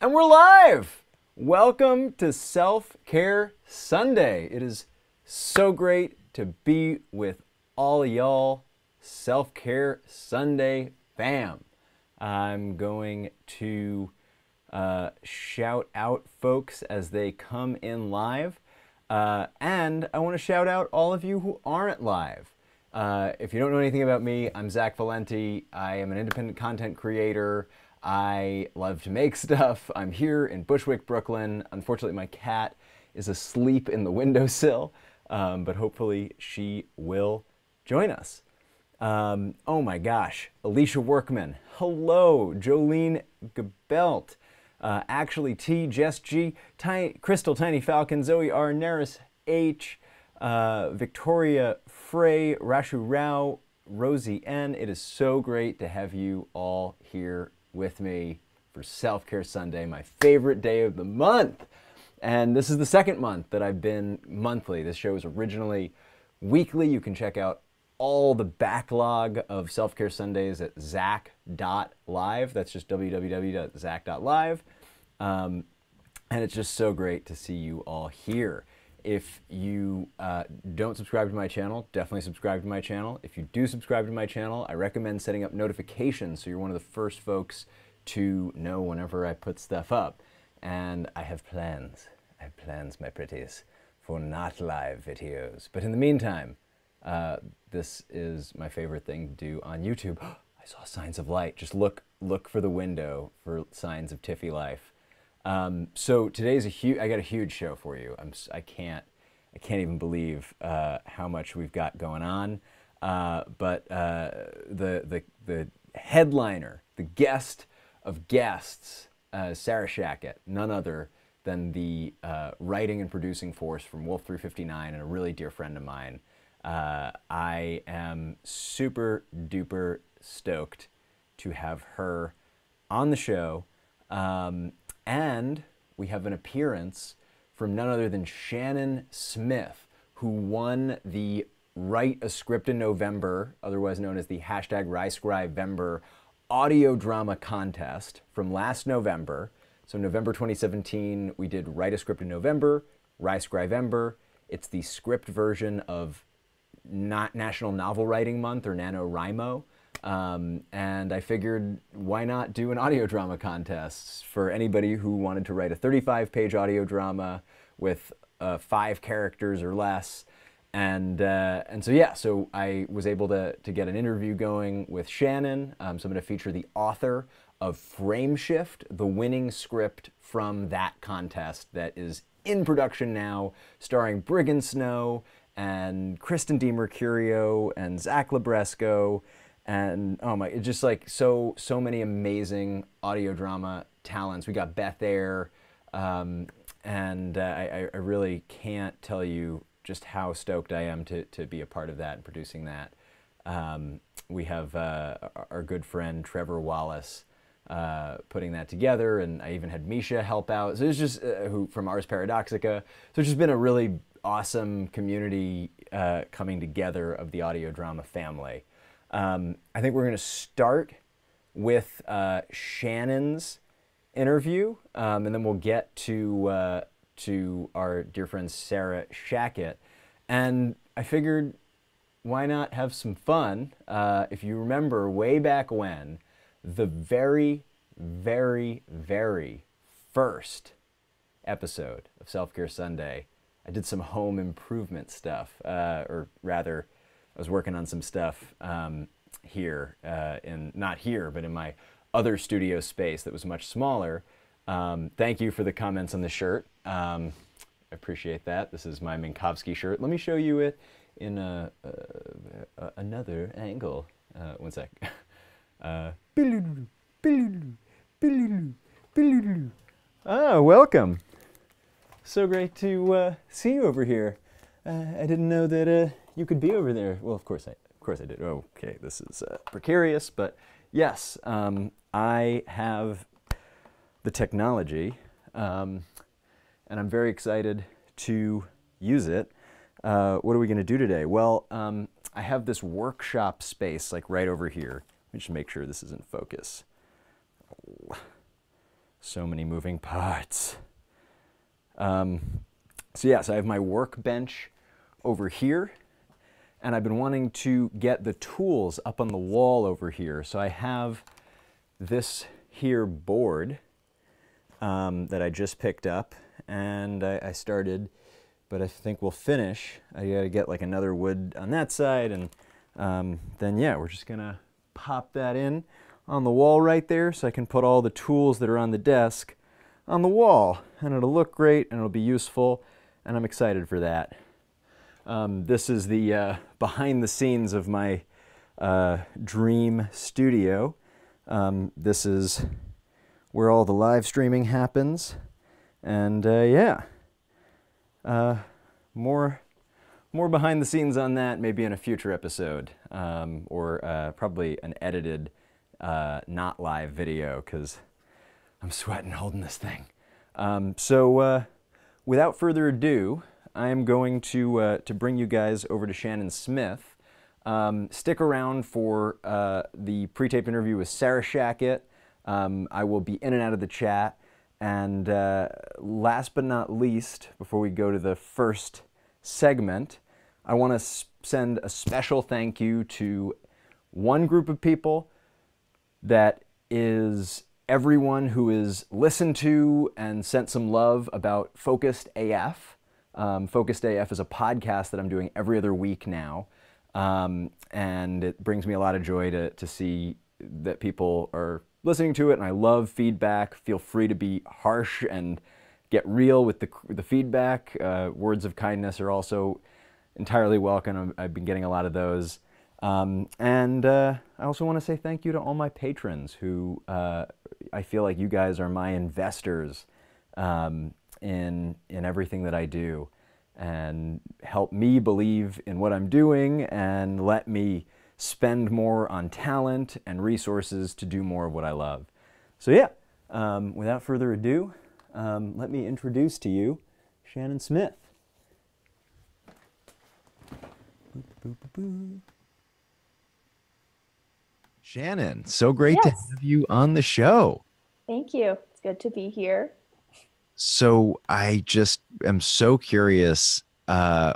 And we're live! Welcome to Self-Care Sunday. It is so great to be with all of y'all Self-Care Sunday fam. I'm going to shout out folks as they come in live. And I want to shout out all of you who aren't live. If you don't know anything about me, I'm Zach Valenti. I am an independent content creator. I love to make stuff. I'm here in Bushwick, Brooklyn. Unfortunately, my cat is asleep in the windowsill, but hopefully she will join us. Oh my gosh, Alicia Workman. Hello, Jolene Gebelt. Actually T, Jess G, Crystal Tiny Falcon, Zoe R, Neris H, Victoria Frey, Rashu Rao, Rosie N. It is so great to have you all here with me for Self-Care Sunday, my favorite day of the month. And this is the second month that I've been monthly. This show was originally weekly. You can check out all the backlog of Self-Care Sundays at zach.live. That's just www.zach.live. And it's just so great to see you all here. If you don't subscribe to my channel, definitely subscribe to my channel. If you do subscribe to my channel, I recommend setting up notifications so you're one of the first folks to know whenever I put stuff up. And I have plans. I have plans, my pretties, for not live videos. But in the meantime, this is my favorite thing to do on YouTube. I saw signs of light. Just look for the window for signs of Tiffy life. So today's I got a huge show for you. I can't even believe how much we've got going on. But the headliner, the guest of guests, Sarah Shachat, none other than the writing and producing force from Wolf 359 and a really dear friend of mine. I am super duper stoked to have her on the show. And we have an appearance from none other than Shannon Smith, who won the Write a Script in November, otherwise known as the hashtag RyeScrivember audio drama contest from last November. So November 2017, we did Write a Script in November, RyeScrivember. It's the script version of National Novel Writing Month, or NaNoWriMo. And I figured, why not do an audio drama contest for anybody who wanted to write a 35-page audio drama with 5 characters or less. And so yeah, so I was able to get an interview going with Shannon. So I'm going to feature the author of Frameshift, the winning script from that contest that is in production now, starring Briggan Snow and Kristen DiMercurio and Zach Libresco. And oh my, it's just like so many amazing audio drama talents. We got Beth Eyre, and I really can't tell you just how stoked I am to be a part of that and producing that. We have our good friend Trevor Wallace putting that together, and I even had Misha help out. So it's just who from Ars Paradoxica. So it's just been a really awesome community coming together of the audio drama family. I think we're going to start with Shannon's interview, and then we'll get to our dear friend Sarah Shachat. And I figured, why not have some fun? If you remember way back when, the very, very, very first episode of Self-Care Sunday, I did some home improvement stuff, or rather, I was working on some stuff here, not here, but in my other studio space that was much smaller. Thank you for the comments on the shirt. I appreciate that. This is my Minkowski shirt. Let me show you it in another angle. One sec. Ah, welcome. So great to see you over here. I didn't know that you could be over there. Well, of course I did. Okay, this is precarious, but yes, I have the technology, and I'm very excited to use it. What are we going to do today? Well, I have this workshop space like right over here. Let me just make sure this is in focus. So many moving parts. So yeah, so I have my workbench over here, and I've been wanting to get the tools up on the wall over here. So I have this here board that I just picked up, and I started, but I think we'll finish. I gotta get like another wood on that side, and then yeah, we're just gonna pop that in on the wall right there so I can put all the tools that are on the desk on the wall, and it'll look great and it'll be useful, and I'm excited for that. This is the behind the scenes of my dream studio. This is where all the live streaming happens, and yeah, more behind the scenes on that maybe in a future episode, or probably an edited not live video, because I'm sweating holding this thing. So without further ado, I am going to bring you guys over to Shannon Smith. Stick around for the pre-taped interview with Sarah Shachat. I will be in and out of the chat. And last but not least, before we go to the first segment, I want to send a special thank you to one group of people that is everyone who is listened to and sent some love about Focused AF. Focused AF is a podcast that I'm doing every other week now. And it brings me a lot of joy to see that people are listening to it, and I love feedback. Feel free to be harsh and get real with the feedback. Words of kindness are also entirely welcome. I've been getting a lot of those. And I also want to say thank you to all my patrons who I feel like you guys are my investors in everything that I do, and help me believe in what I'm doing and let me spend more on talent and resources to do more of what I love. So yeah, without further ado, let me introduce to you Shannon Smith. Boop, boop, boop, boop. Shannon, so great to have you on the show. Thank you. It's good to be here. So I just am so curious, where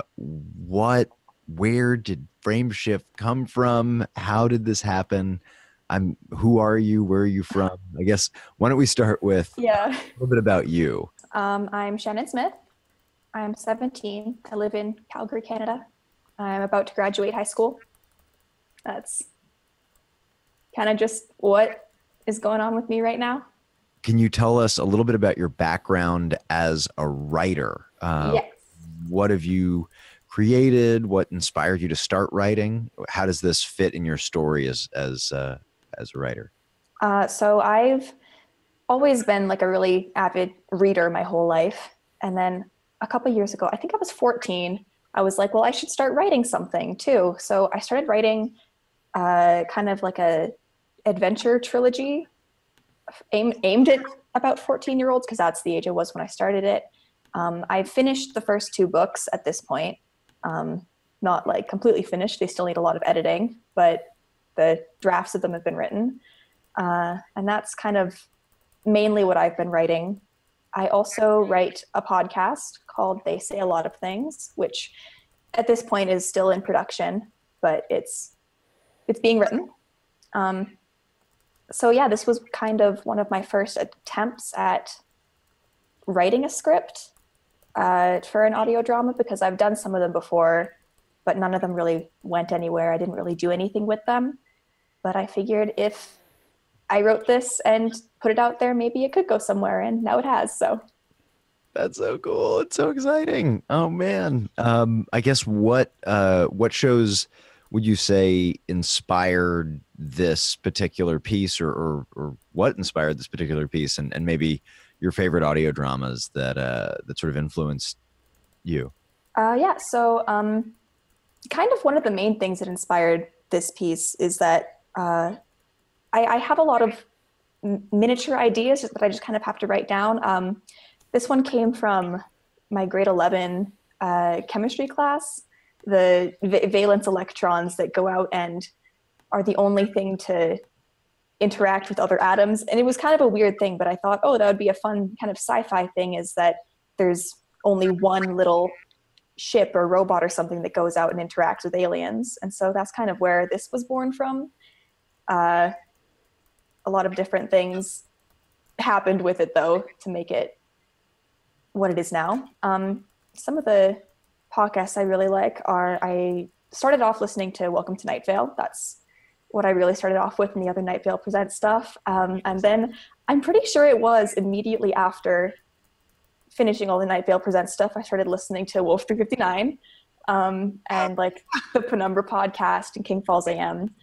did Frameshift come from? How did this happen? Who are you? Where are you from? I guess, why don't we start with a little bit about you? I'm Shannon Smith. I'm 17. I live in Calgary, Canada. I'm about to graduate high school. That's kind of just what is going on with me right now. Can you tell us a little bit about your background as a writer? Yes. What have you created? What inspired you to start writing? How does this fit in your story as a writer? So I've always been like a really avid reader my whole life. And then a couple years ago, I think I was 14, I was like, well, I should start writing something too. So I started writing kind of like a adventure trilogy aimed at about 14-year-olds, because that's the age I was when I started it. I've finished the first 2 books at this point. Not like completely finished. They still need a lot of editing, but the drafts of them have been written. And that's kind of mainly what I've been writing. I also write a podcast called They Say a Lot of Things, which at this point is still in production, but it's being written. So yeah, this was kind of one of my first attempts at writing a script for an audio drama, because I've done some of them before, but none of them really went anywhere. I didn't really do anything with them. But I figured if I wrote this and put it out there, maybe it could go somewhere, and now it has. So that's so cool. It's so exciting. Oh man. I guess what shows would you say inspired this particular piece, or what inspired this particular piece, and maybe your favorite audio dramas that sort of influenced you? So kind of one of the main things that inspired this piece is that I have a lot of miniature ideas that I just kind of have to write down. This one came from my grade 11 chemistry class. The valence electrons that go out and are the only thing to interact with other atoms. And it was kind of a weird thing, but I thought, oh, that would be a fun kind of sci-fi thing, is that there's only one little ship or robot or something that goes out and interacts with aliens. And so that's kind of where this was born from. A lot of different things happened with it, though, to make it what it is now. Some of the podcasts I really like are, I started off listening to Welcome to Night Vale. That's what I really started off with, and the other Night Vale Presents stuff. And then I'm pretty sure it was immediately after finishing all the Night Vale Presents stuff, I started listening to Wolf 359 and like the Penumbra podcast and King Falls AM.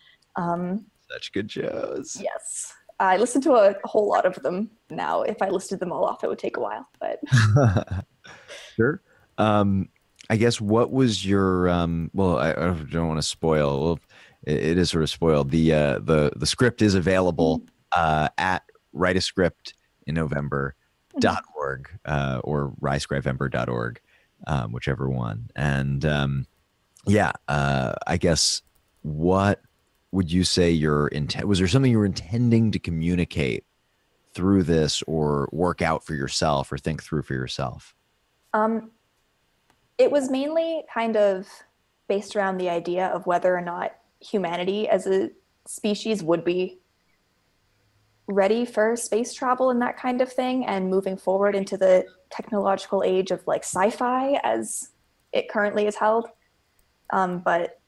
Such good shows. Yes. I listen to a whole lot of them now. If I listed them all off, it would take a while, but. Sure. I guess what was your, well, I don't want to spoil. Well, it is sort of spoiled. The script is available at Write a Script in November.org or risescribember.org, whichever one. And yeah, I guess what would you say your intent was? There something you were intending to communicate through this, or work out for yourself, or think through for yourself? It was mainly kind of based around the idea of whether or not humanity as a species would be ready for space travel and that kind of thing, and moving forward into the technological age of like sci-fi as it currently is held. But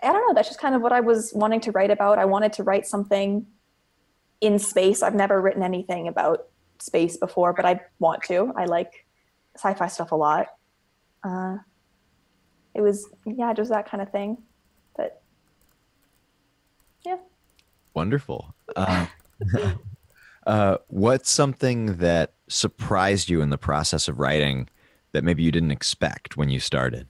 I don't know, that's just kind of what I was wanting to write about. I wanted to write something in space. I've never written anything about space before, but I want to. I like sci-fi stuff a lot. It was, yeah, just that kind of thing. But yeah. Wonderful. What's something that surprised you in the process of writing that maybe you didn't expect when you started?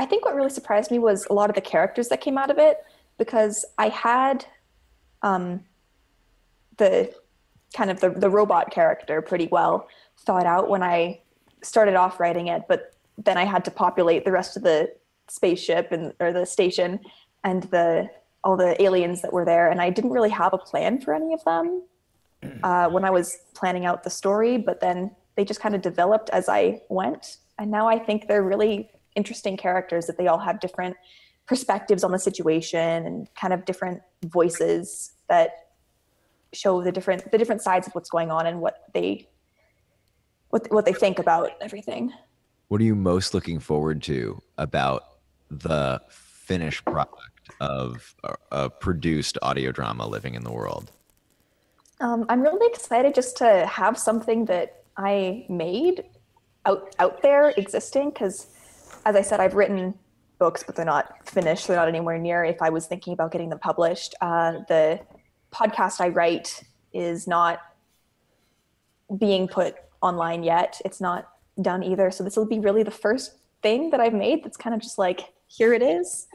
I think what really surprised me was a lot of the characters that came out of it, because I had the kind of the robot character pretty well thought out when I started off writing it, but then I had to populate the rest of the spaceship or the station and all the aliens that were there, and I didn't really have a plan for any of them when I was planning out the story, but then they just kind of developed as I went, and now I think they're really interesting characters, that they all have different perspectives on the situation and kind of different voices that show the different sides of what's going on and what they think about everything. What are you most looking forward to about the finished product of a produced audio drama living in the world? I'm really excited just to have something that I made out there existing, because as I said, I've written books, but they're not finished. They're not anywhere near if I was thinking about getting them published. The podcast I write is not being put online yet. It's not done either. So this will be really the first thing that I've made that's kind of just like, here it is.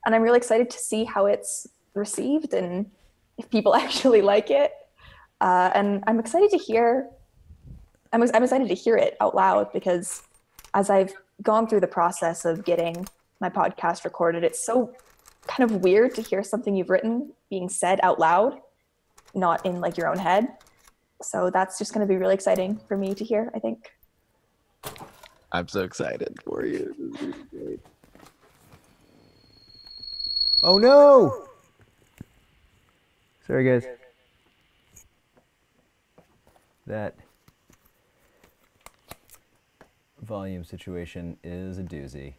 And I'm really excited to see how it's received and if people actually like it. And I'm excited to hear it out loud, because as I've gone through the process of getting my podcast recorded, it's so kind of weird to hear something you've written being said out loud, not in like your own head. So that's just going to be really exciting for me to hear, I think. I'm so excited for you. This is really great. Oh no! Sorry, guys. That volume situation is a doozy.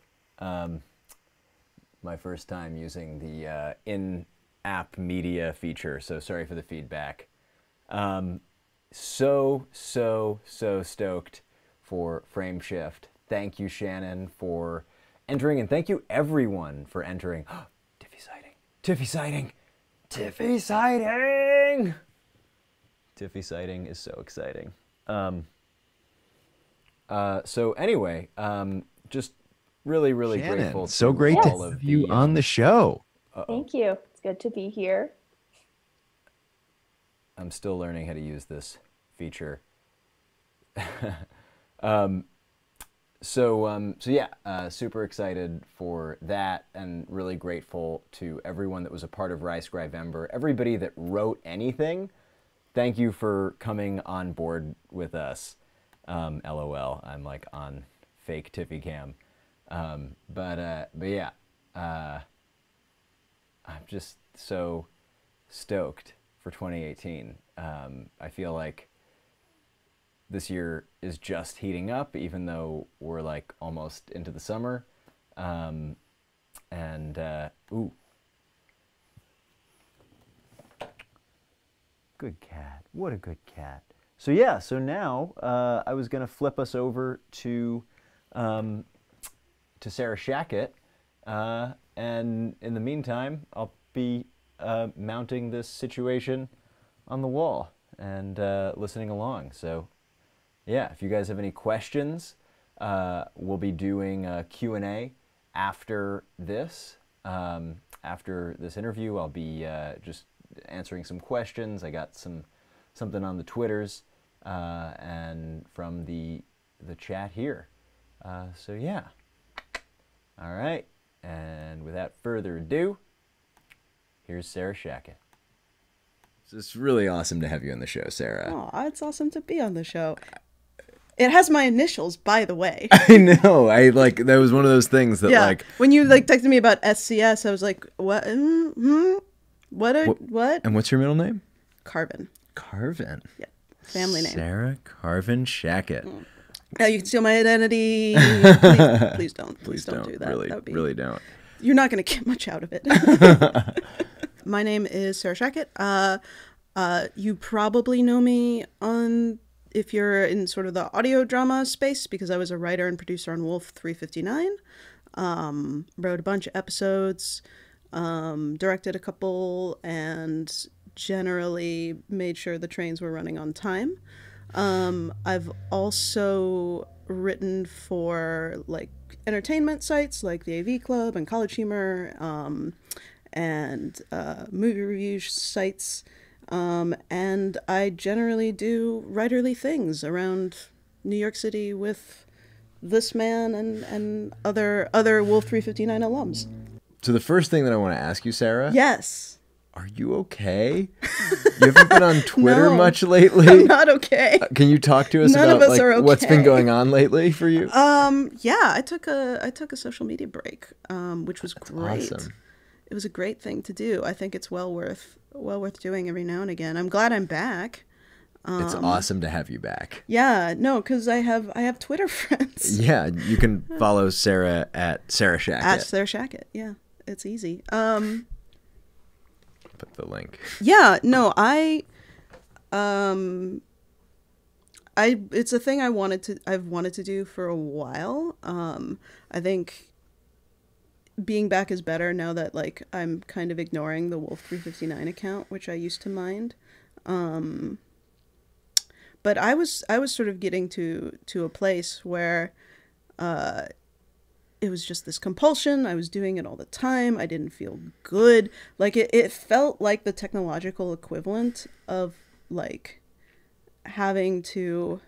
My first time using the in-app media feature, so sorry for the feedback. So stoked for Frame Shift. Thank you, Shannon, for entering, and thank you everyone for entering. Tiffy sighting. Tiffy sighting. Tiffy sighting. Tiffy sighting is so exciting. So anyway, just really Shannon, grateful. So great to have you on the show. Thank you. It's good to be here. I'm still learning how to use this feature. So yeah, super excited for that, and really grateful to everyone that was a part of Rice Gryvember. Everybody that wrote anything, thank you for coming on board with us. LOL, I'm like on fake Tiffy cam. But yeah, I'm just so stoked for 2018. I feel like this year is just heating up, even though we're like almost into the summer. Ooh, good cat. What a good cat. So yeah, so now I was gonna flip us over to Sarah Shachat, and in the meantime, I'll be mounting this situation on the wall and listening along. So yeah, if you guys have any questions, we'll be doing a Q&A after this. After this interview, I'll be just answering some questions. I got something on the Twitters and from the chat here. So yeah. All right. And without further ado, here's Sarah Shachat. It's really awesome to have you on the show, Sarah. Oh, it's awesome to be on the show. It has my initials, by the way. I know. That was one of those things that like when you texted me about SCS, I was like, what? What? And what's your middle name? Carvin. Carvin. Yeah. Family name. Sarah Carvin Shachat. You can steal my identity. Please don't. Please don't do that. Really don't. You're not going to get much out of it. My name is Sarah Shachat. You probably know me if you're in sort of the audio drama space, because I was a writer and producer on Wolf 359. Wrote a bunch of episodes, directed a couple, and generally made sure the trains were running on time. I've also written for like entertainment sites like the AV Club and College Humor, and movie review sites. And I generally do writerly things around New York City with this man and other Wolf 359 alums. So the first thing that I want to ask you, Sarah. Yes. Are you okay? You haven't been on Twitter No, much lately. I'm not okay. Can you talk to us None about of us are okay. what's been going on lately for you? Yeah, I took a social media break, which was great. Awesome. It was a great thing to do. I think it's well worth doing every now and again. I'm glad I'm back. It's awesome to have you back. Yeah, no, because I have Twitter friends. Yeah, you can follow Sarah at Sarah Shachat. At Sarah Shachat, yeah, it's easy. Put the link. Yeah, no, it's a thing I've wanted to do for a while. I think being back is better now that like I'm kind of ignoring the Wolf 359 account, which I used to mind. But I was sort of getting to a place where it was just this compulsion. I was doing it all the time. I didn't feel good. Like it felt like the technological equivalent of like having to,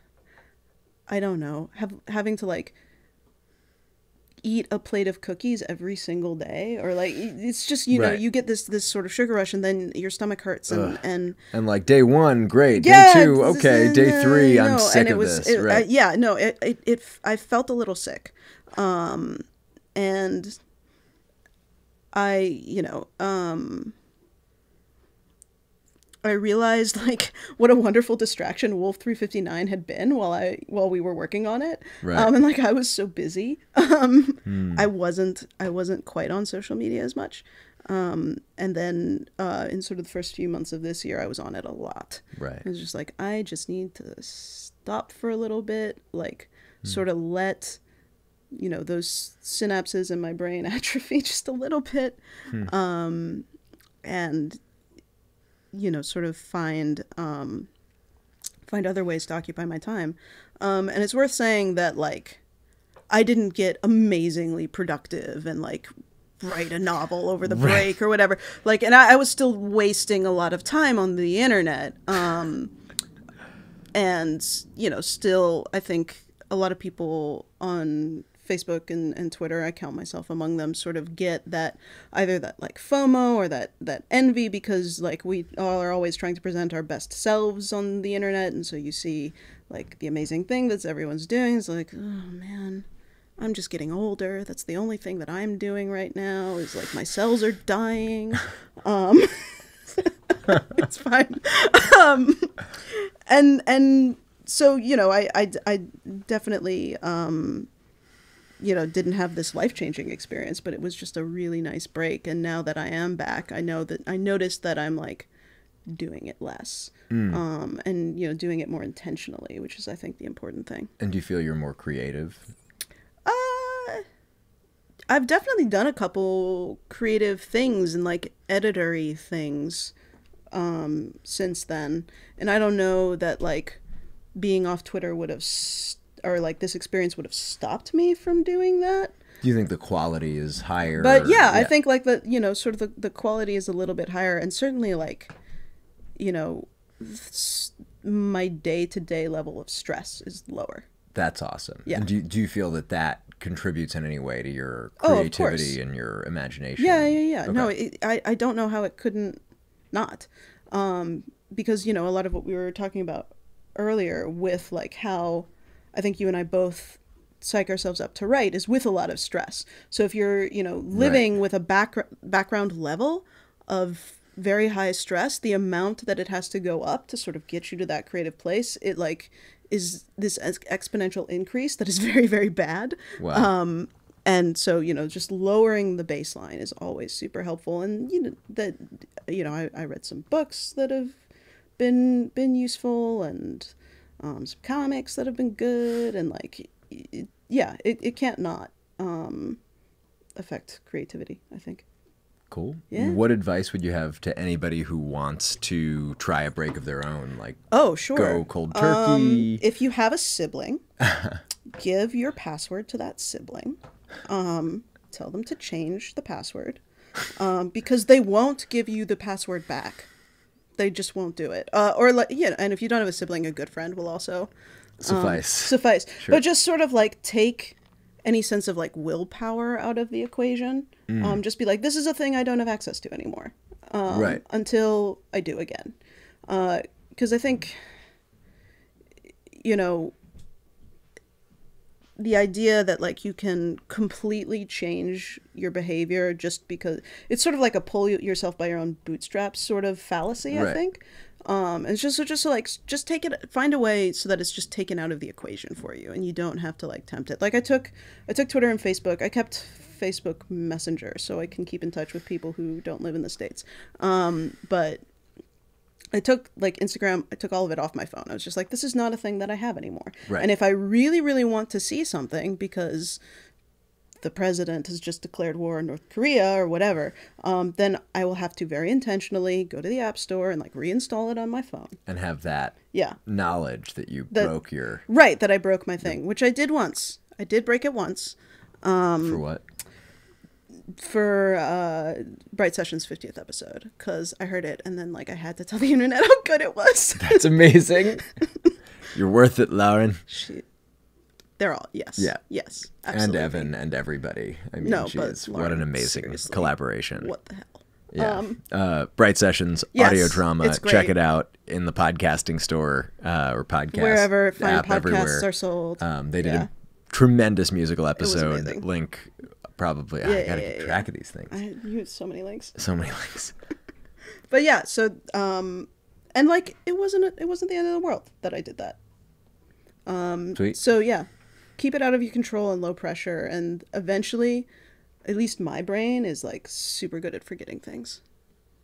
I don't know, having to like eat a plate of cookies every single day, or like it's just you know you get this sort of sugar rush and then your stomach hurts and like day one great, yeah, day two okay, day three I'm sick of this. I felt a little sick, and I realized like what a wonderful distraction Wolf 359 had been while we were working on it. Right. And like I was so busy. I wasn't quite on social media as much. And then in sort of the first few months of this year I was on it a lot. Right. I was just like, I just need to stop for a little bit, like sort of let those synapses in my brain atrophy just a little bit. And sort of find other ways to occupy my time. And it's worth saying that, like, I didn't get amazingly productive and, like, write a novel over the break or whatever. Like, and I was still wasting a lot of time on the internet. And, still, I think a lot of people on Facebook and Twitter, I count myself among them, sort of get that either that like FOMO or that envy, because like we all are always trying to present our best selves on the internet, and so you see like the amazing thing that everyone's doing. It's like, oh man, I'm just getting older. That's the only thing that I'm doing right now is like my cells are dying. It's fine. And so, you know, I definitely, you know, didn't have this life-changing experience, but it was just a really nice break. And now that I am back, I noticed that I'm like doing it less, and, you know, doing it more intentionally, which is, I think, the important thing. And do you feel you're more creative? I've definitely done a couple creative things and like editory things since then. And I don't know that like being off Twitter would have, or like this experience would have stopped me from doing that. Do you think the quality is higher? But yeah, I think like the, you know, sort of the quality is a little bit higher, and certainly like, you know, my day-to-day level of stress is lower. That's awesome. Yeah. And do you feel that that contributes in any way to your creativity and your imagination? Yeah. Okay. No, I don't know how it couldn't not. Because, you know, a lot of what we were talking about earlier with like how I think you and I both psych ourselves up to write is with a lot of stress. So if you're, you know, living with a background level of very high stress, the amount that it has to go up to sort of get you to that creative place, it like is this exponential increase that is very, very bad. Wow. And so, you know, just lowering the baseline is always super helpful. And, you know, that, you know, I read some books that have been useful, and some comics that have been good, and like, it can't not affect creativity, I think. Cool. Yeah. What advice would you have to anybody who wants to try a break of their own? Like, oh, sure. Go cold turkey. If you have a sibling, give your password to that sibling. Tell them to change the password, because they won't give you the password back. They just won't do it. Or like, yeah. And if you don't have a sibling, a good friend will also Suffice. Sure. But just sort of like take any sense of like willpower out of the equation. Just be like, this is a thing I don't have access to anymore. Right. Until I do again. Because I think, you know, the idea that like you can completely change your behavior just because it's sort of like a pull yourself by your own bootstraps sort of fallacy, I think. And it's just take it, find a way so that it's just taken out of the equation for you, and you don't have to like tempt it. Like I took Twitter and Facebook. I kept Facebook Messenger so I can keep in touch with people who don't live in the States. But I took like Instagram, I took all of it off my phone. I was just like, this is not a thing that I have anymore. Right. And if I really, really want to see something because the president has just declared war on North Korea or whatever, then I will have to very intentionally go to the App Store and like reinstall it on my phone. And have that knowledge that you broke your... Right, that I broke my thing, which I did once. I did break it once. For what? For Bright Sessions' 50th episode, because I heard it and then like I had to tell the internet how good it was. That's amazing. You're worth it, Lauren. They're all, yes. Yeah. Yes, absolutely. And Evan and everybody. I mean, no, geez, Lauren, what an amazing collaboration. What the hell? Yeah. Bright Sessions, audio drama. It's great. Check it out in the podcasting store or podcast. Wherever fine app, podcasts everywhere. are sold. They did a tremendous musical episode. amazing. Link probably. I gotta keep track of these things. I used so many links. So many links. But yeah, so and like it wasn't the end of the world that I did that. Sweet. So yeah, keep it out of your control and low pressure, and eventually, at least my brain is like super good at forgetting things.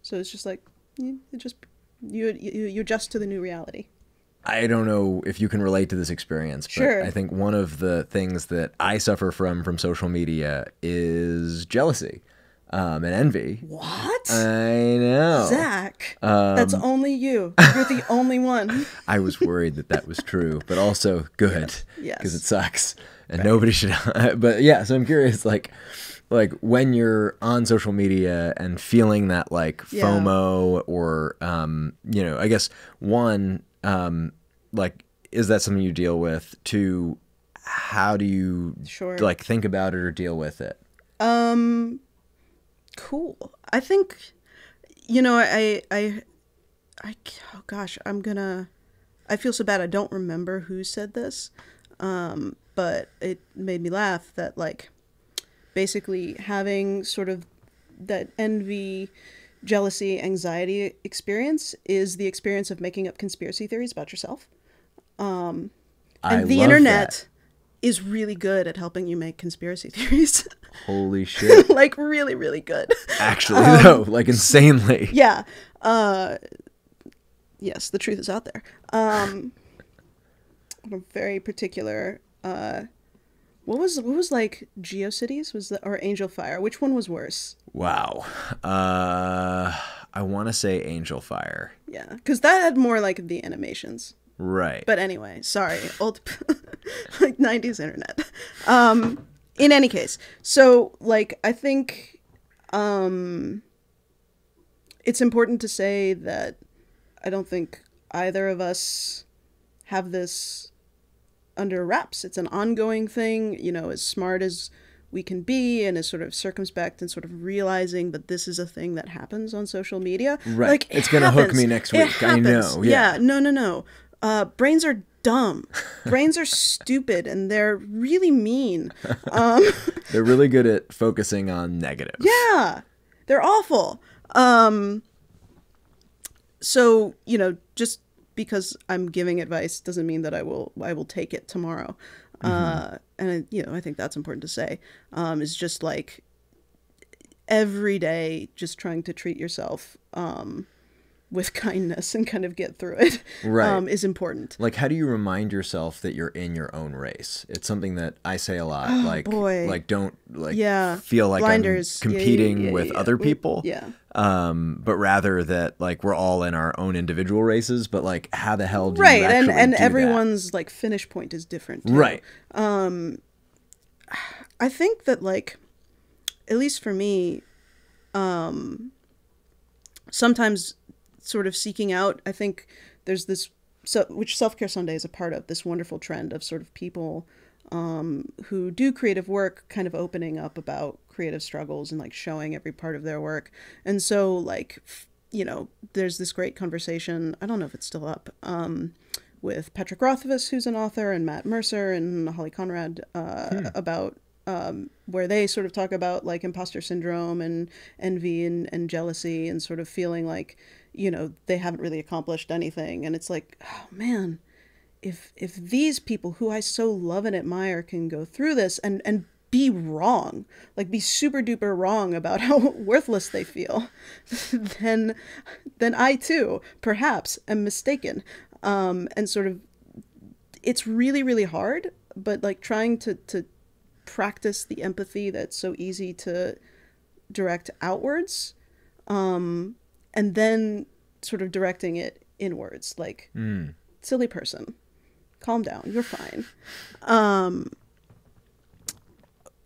So it's just like you adjust to the new reality. I don't know if you can relate to this experience, but Sure. I think one of the things that I suffer from social media is jealousy and envy. What? I know. Zach, that's only you. You're the only one. I was worried that was true, but also good. Yes. Because it sucks and nobody should. But yeah, so I'm curious, like when you're on social media and feeling that like FOMO or, you know, I guess one, like, is that something you deal with? Two, how do you Sure. like think about it or deal with it? Cool. I think, you know, oh gosh, I feel so bad. I don't remember who said this. But it made me laugh that, like, basically having sort of that envy, jealousy, anxiety experience is the experience of making up conspiracy theories about yourself. And the internet is really good at helping you make conspiracy theories. Holy shit. Like, really, really good. Actually, though, like insanely. Yeah. Yes, the truth is out there. A very particular... what was like GeoCities or Angel Fire? Which one was worse? Wow. I want to say Angel Fire. Yeah, because that had more like the animations. Right. But anyway, sorry, old like 90s internet. In any case, so like I think it's important to say that I don't think either of us have this under wraps. It's an ongoing thing, you know, as smart as we can be and as sort of circumspect and sort of realizing that this is a thing that happens on social media. Right. Like, it's going to hook me next week. I know. Yeah. No. Brains are dumb. Brains are stupid and they're really mean. They're really good at focusing on negative. Yeah. They're awful. So, you know, just because I'm giving advice doesn't mean that I will take it tomorrow. And you know, I think that's important to say, is just like every day, just trying to treat yourself, with kindness and kind of get through it, right. Is important. Like, how do you remind yourself that you're in your own race? It's something that I say a lot. Oh, like, boy. like don't like Yeah. feel like Blinders. I'm competing with other people. Yeah. But rather that like we're all in our own individual races. But like, how the hell do Right. you actually And do everyone's like finish point is different. Too. Right. I think that like, at least for me, sometimes sort of seeking out, I think there's this, which Self-Care Sunday is a part of, this wonderful trend of sort of people who do creative work kind of opening up about creative struggles and like showing every part of their work. And so like, you know, there's this great conversation, I don't know if it's still up, with Patrick Rothfuss, who's an author, and Matt Mercer and Holly Conrad, about where they sort of talk about like imposter syndrome and envy and jealousy and sort of feeling like, you know, they haven't really accomplished anything. And it's like, oh man, if these people who I so love and admire can go through this and be wrong, like be super duper wrong about how worthless they feel, then I too perhaps am mistaken. And sort of, it's really, really hard, but like trying to practice the empathy that's so easy to direct outwards, and then sort of directing it inwards, like, silly person, calm down, you're fine.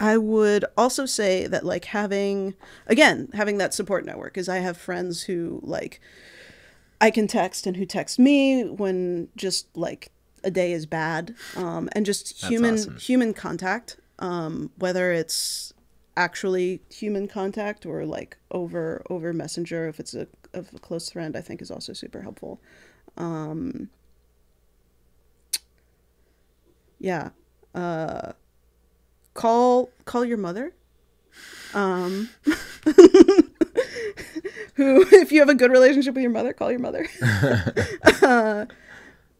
I would also say that like having that support network, is I have friends who like I can text and who text me when just like a day is bad, and just human contact, whether it's actually human contact or like over Messenger, if it's a close friend, I think is also super helpful. Yeah. Call your mother. Who, if you have a good relationship with your mother, call your mother.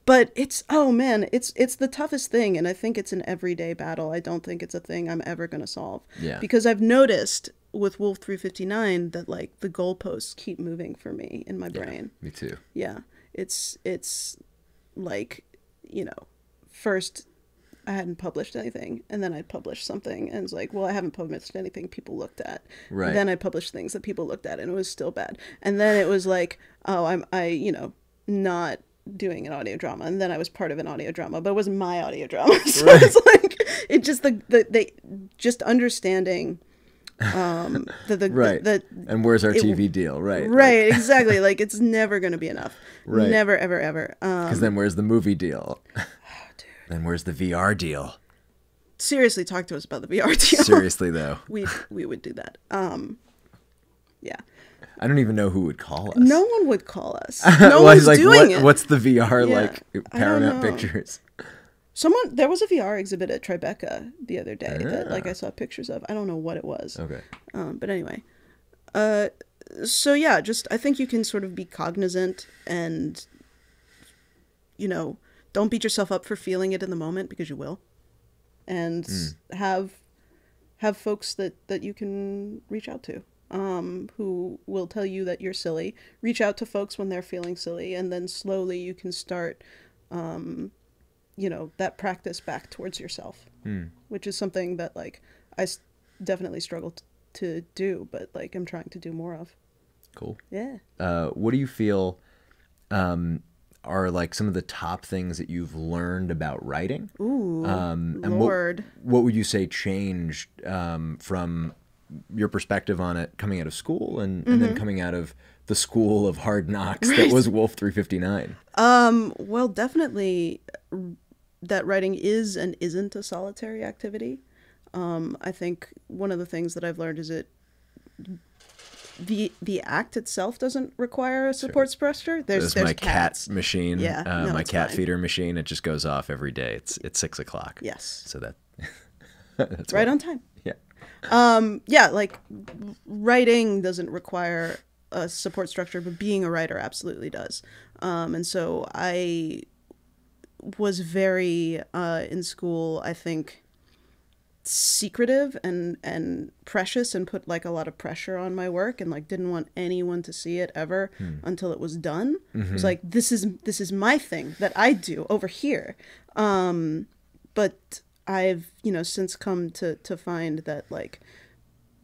But it's, oh man, it's the toughest thing. And I think it's an everyday battle. I don't think it's a thing I'm ever going to solve. Yeah. Because I've noticed with Wolf 359 that like the goalposts keep moving for me in my brain. Me too. Yeah. It's like, you know, first I hadn't published anything, and then I'd published something, and it's like, well, I haven't published anything people looked at. Right. And then I published things that people looked at, and it was still bad. And then it was like, oh, I you know, not doing an audio drama, and then I was part of an audio drama, but it wasn't my audio drama. So right. It's like, it just the just understanding right. And where's our TV deal? Right. Right, like, exactly. Like it's never going to be enough. Right. Never, ever, ever. Because then where's the movie deal? Oh, dude. Then where's the VR deal? seriously talk to us about the VRTR. Seriously though, we would do that. Yeah. I don't even know who would call us. No one would call us. No one's like, doing it. What's the VR Yeah, like? Paramount Pictures. There was a VR exhibit at Tribeca the other day that like I saw pictures of. I don't know what it was. Okay. But anyway. So yeah, just I think you can sort of be cognizant and, you know, don't beat yourself up for feeling it in the moment, because you will. And have folks that you can reach out to, who will tell you that you're silly. Reach out to folks when they're feeling silly, and then slowly you can start, you know, that practice back towards yourself, which is something that like I definitely struggle to do, but like I'm trying to do more of. Cool. Yeah. What do you feel are like some of the top things that you've learned about writing? Ooh, and Lord. What would you say changed from your perspective on it coming out of school and then coming out of the school of hard knocks that was Wolf 359? Well, definitely that writing is and isn't a solitary activity. I think one of the things that I've learned is the act itself doesn't require a support structure. There's my cats. cat machine. Yeah, no, my it's cat fine. feeder machine. It just goes off every day. It's 6:00. Yes. So that's Right on time. Yeah. Yeah, like writing doesn't require a support structure, but being a writer absolutely does. And so I was very in school, I think, secretive and precious, and put like a lot of pressure on my work, and like didn't want anyone to see it ever until it was done. It was like, this is my thing that I do over here. But I've, you know, since come to find that like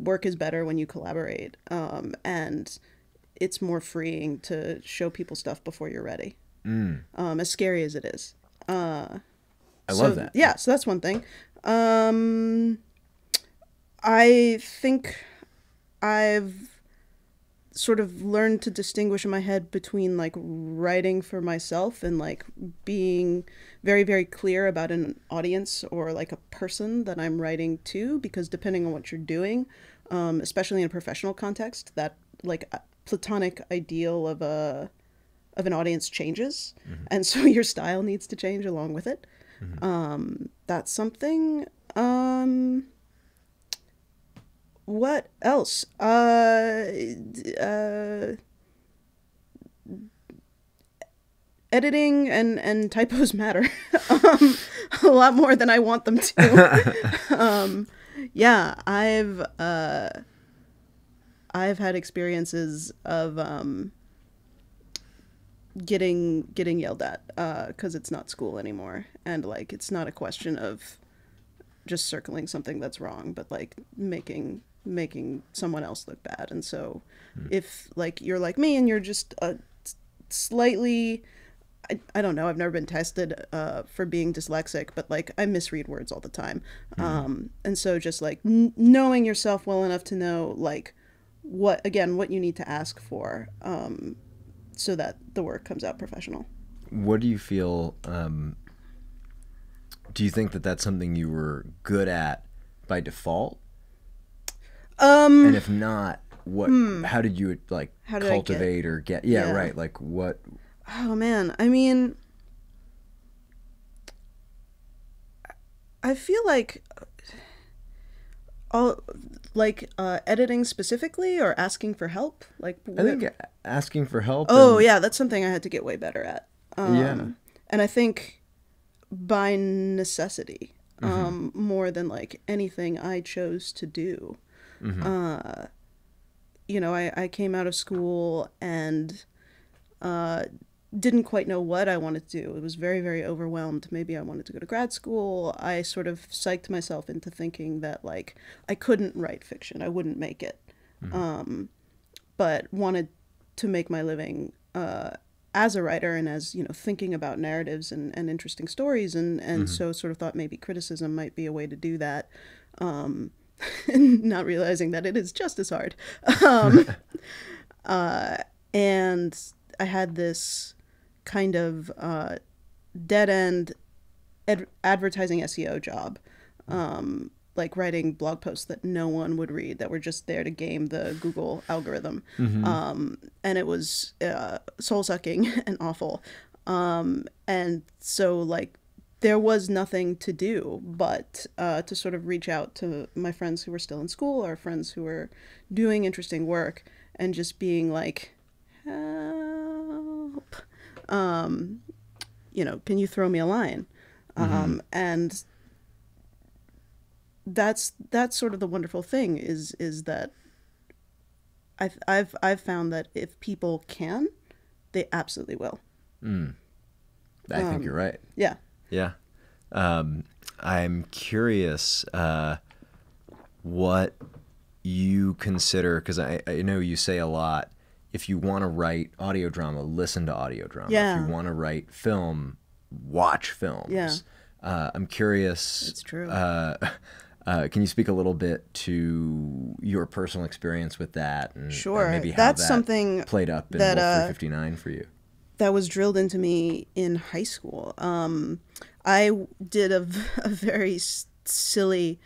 work is better when you collaborate, and it's more freeing to show people stuff before you're ready, as scary as it is. I love that. Yeah, so that's one thing. I think I've sort of learned to distinguish in my head between like writing for myself and like being very, very clear about an audience or like a person that I'm writing to, because depending on what you're doing, especially in a professional context, that like platonic ideal of an audience changes, and so your style needs to change along with it. That's something. What else? Editing and typos matter a lot more than I want them to. Yeah, I've had experiences of getting yelled at because it's not school anymore, and like it's not a question of just circling something that's wrong, but like making someone else look bad. And so if like you're like me and you're just slightly, I don't know, I've never been tested for being dyslexic, but like I misread words all the time. And so just like knowing yourself well enough to know like what you need to ask for, so that the work comes out professional. What do you feel, do you think that that's something you were good at by default? And if not, how did you like cultivate or get, right. Like what? Oh man. I mean, I feel like editing specifically, or asking for help. Like I think asking for help. Yeah, that's something I had to get way better at. And I think by necessity, more than like anything I chose to do. You know, I came out of school and didn't quite know what I wanted to do. It was very, very overwhelmed. Maybe I wanted to go to grad school. I sort of psyched myself into thinking that like I couldn't write fiction. I wouldn't make it. But wanted to make my living as a writer, and as, you know, thinking about narratives and interesting stories. And so sort of thought maybe criticism might be a way to do that. And not realizing that it is just as hard. And I had this kind of dead-end advertising SEO job like writing blog posts that no one would read, that were just there to game the Google algorithm. And it was soul-sucking and awful. And so, like, there was nothing to do but to sort of reach out to my friends who were still in school, or friends who were doing interesting work, and just being like, help. You know, can you throw me a line? And that's sort of the wonderful thing is that I've found that if people can, they absolutely will. I think you're right. Yeah. Yeah. I'm curious what you consider, because I know you say a lot, if you want to write audio drama, listen to audio drama. Yeah. If you want to write film, watch films. Yeah. I'm curious. It's true. Can you speak a little bit to your personal experience with that? And, Sure. maybe how That's that something played up in that, Wolf 359 for you. That was drilled into me in high school. I did a very silly,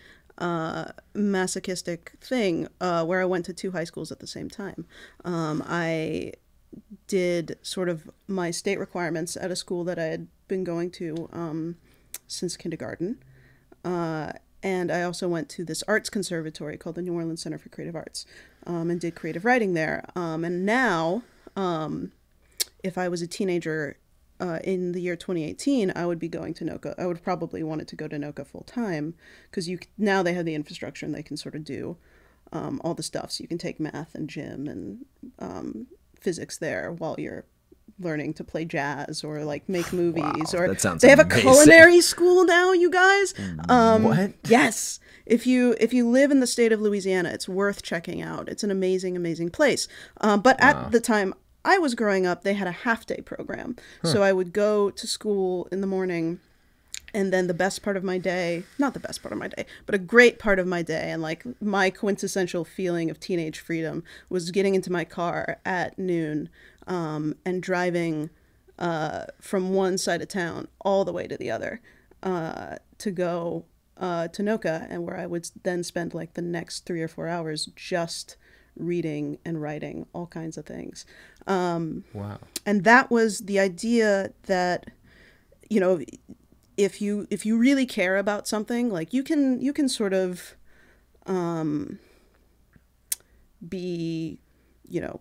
masochistic thing where I went to two high schools at the same time. I did sort of my state requirements at a school that I had been going to since kindergarten. And I also went to this arts conservatory called the New Orleans Center for Creative Arts, and did creative writing there. And now, if I was a teenager in the year 2018, I would be going to NOCA. I would probably wanted to go to NOCA full time, because now they have the infrastructure and they can sort of do all the stuff. So you can take math and gym and physics there while you're learning to play jazz or like make movies. Wow, or that sounds they have amazing. a culinary school now, you guys. What? Yes. If you live in the state of Louisiana, it's worth checking out. It's an amazing, amazing place. But at the time I was growing up, they had a half-day program. So I would go to school in the morning, and then the best part of my day, not the best part of my day, but a great part of my day, and like my quintessential feeling of teenage freedom, was getting into my car at noon and driving from one side of town all the way to the other to go to NOCA, and where I would then spend like the next 3 or 4 hours just reading and writing all kinds of things. Wow. And that was the idea that, you know, if you really care about something, like you can sort of be, you know,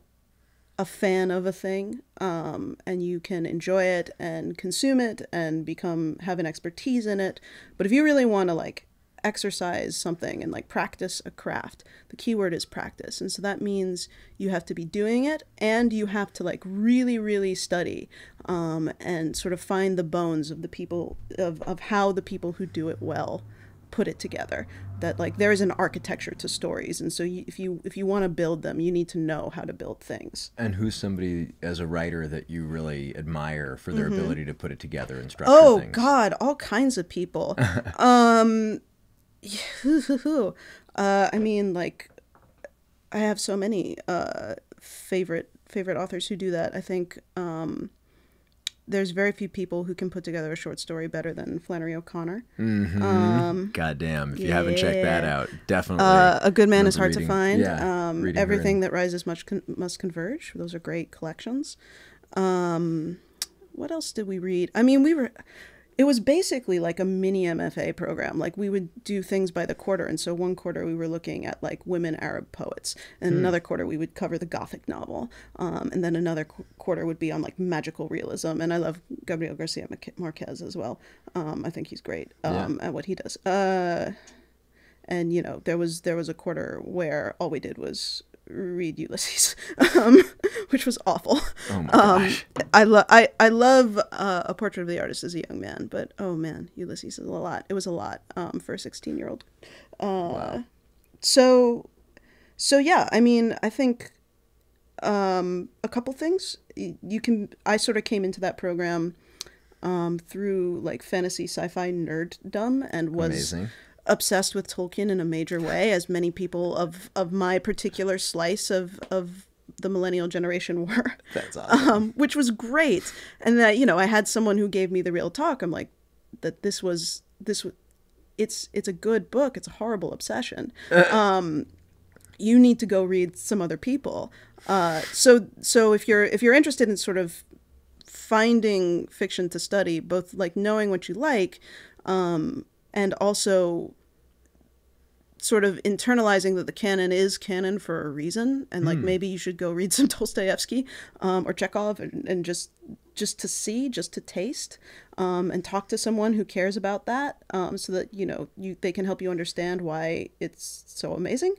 a fan of a thing, and you can enjoy it and consume it and have an expertise in it. But if you really want to like exercise something and like practice a craft, the key word is practice. And so that means you have to be doing it, and you have to like really, really study and sort of find the bones of the people, of how the people who do it well put it together. That like there is an architecture to stories, and so if you want to build them, you need to know how to build things. And who's somebody as a writer that you really admire for their ability to put it together and structure things? Oh God, all kinds of people. I mean, like, I have so many favorite authors who do that. I think there's very few people who can put together a short story better than Flannery O'Connor. Goddamn, if you haven't checked that out, definitely. A Good Man is Hard to Find. Yeah, Everything That Rises Must Converge. Those are great collections. What else did we read? I mean, it was basically like a mini MFA program. Like we would do things by the quarter. And so one quarter we were looking at like women Arab poets, and another quarter we would cover the Gothic novel. And then another quarter would be on like magical realism. And I love Gabriel Garcia Marquez as well. I think he's great at what he does. And you know, there was a quarter where all we did was read Ulysses, which was awful. Oh my gosh. I love A Portrait of the Artist as a Young Man, but oh man, Ulysses is a lot. It was a lot for a 16-year-old. Wow. So yeah, I mean, I think a couple things. I sort of came into that program through like fantasy sci-fi nerddom, and was Amazing. Obsessed with Tolkien in a major way, as many people of my particular slice of the millennial generation were. That's awesome. Which was great. And that, you know, I had someone who gave me the real talk. I'm like, that it's a good book. It's a horrible obsession. You need to go read some other people. So if you're interested in sort of finding fiction to study, both like knowing what you like, and also sort of internalizing that the canon is canon for a reason, and like maybe you should go read some Dostoevsky or Chekhov, and just to see, just to taste, and talk to someone who cares about that, so that they can help you understand why it's so amazing.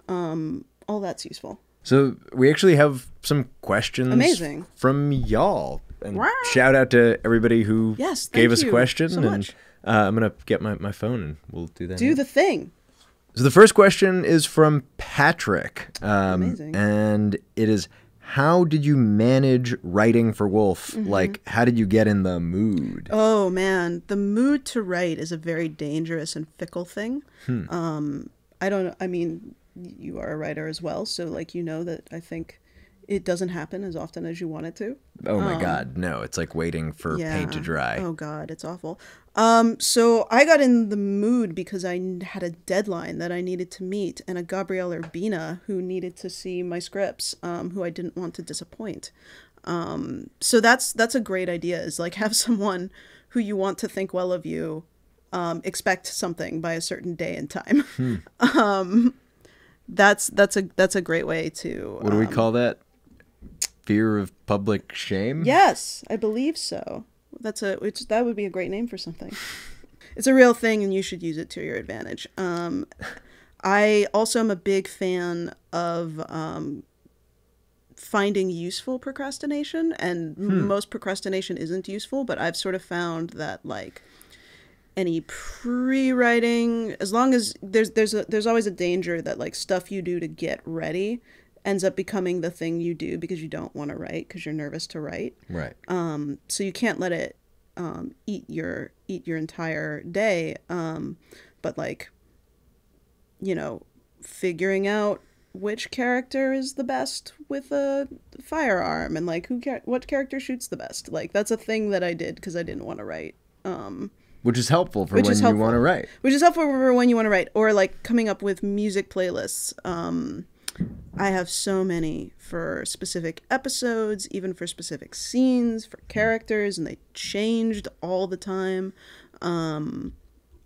All that's useful. So we actually have some questions from y'all. And shout out to everybody who gave us a question. So much. And I'm going to get my phone and we'll do that. Do the thing. So the first question is from Patrick. Amazing. And it is, how did you manage writing for Wolf? Like, how did you get in the mood? Oh, man. The mood to write is a very dangerous and fickle thing. I don't, I mean, you are a writer as well, so like that I think it doesn't happen as often as you want it to. Oh my God, no. It's like waiting for paint to dry. Oh God, it's awful. So I got in the mood because I had a deadline that I needed to meet, and a Gabrielle Urbina who needed to see my scripts, who I didn't want to disappoint. So that's a great idea, is like have someone who you want to think well of you expect something by a certain day and time. That's a great way to. What do we call that? Fear of public shame? Yes, I believe so. That would be a great name for something. It's a real thing, and you should use it to your advantage. I also am a big fan of finding useful procrastination, and most procrastination isn't useful, but I've sort of found that like any pre-writing, as long as there's always a danger that like stuff you do to get ready ends up becoming the thing you do because you don't want to write, because you're nervous to write. Right. So you can't let it eat your entire day. But like, figuring out which character is the best with a firearm, and like what character shoots the best. Like that's a thing that I did because I didn't want to write. Which is helpful for when you want to write. Which is helpful for when you want to write, or like coming up with music playlists. I have so many for specific episodes, even for specific scenes, for characters, and they changed all the time.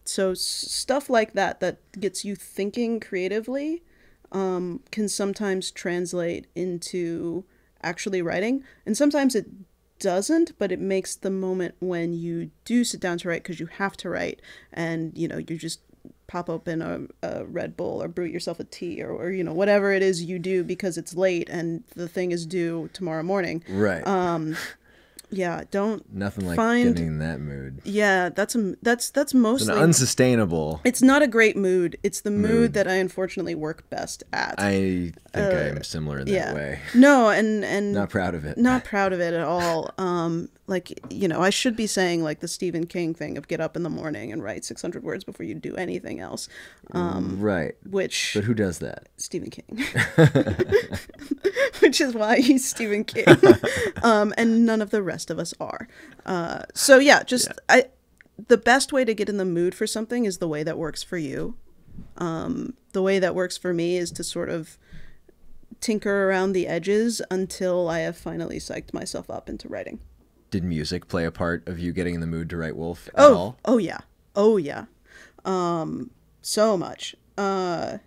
So stuff like that gets you thinking creatively can sometimes translate into actually writing. And sometimes it doesn't, but it makes the moment when you do sit down to write, because you have to write, and you just pop open a Red Bull or brew yourself a tea or whatever it is you do because it's late and the thing is due tomorrow morning. Right. Yeah, nothing like getting in that mood. Yeah, that's mostly it's an unsustainable. It's not a great mood. It's the mood that I unfortunately work best at. I think I'm similar in that way. No, and not proud of it. Not proud of it at all. Like, I should be saying like the Stephen King thing of get up in the morning and write 600 words before you do anything else. Right. But who does that? Stephen King. Which is why he's Stephen King. And none of the rest of us are. So yeah, the best way to get in the mood for something is the way that works for you. The way that works for me is to sort of tinker around the edges until I have finally psyched myself up into writing. Did music play a part of you getting in the mood to write Wolf at all? Oh yeah. Oh yeah. So much. And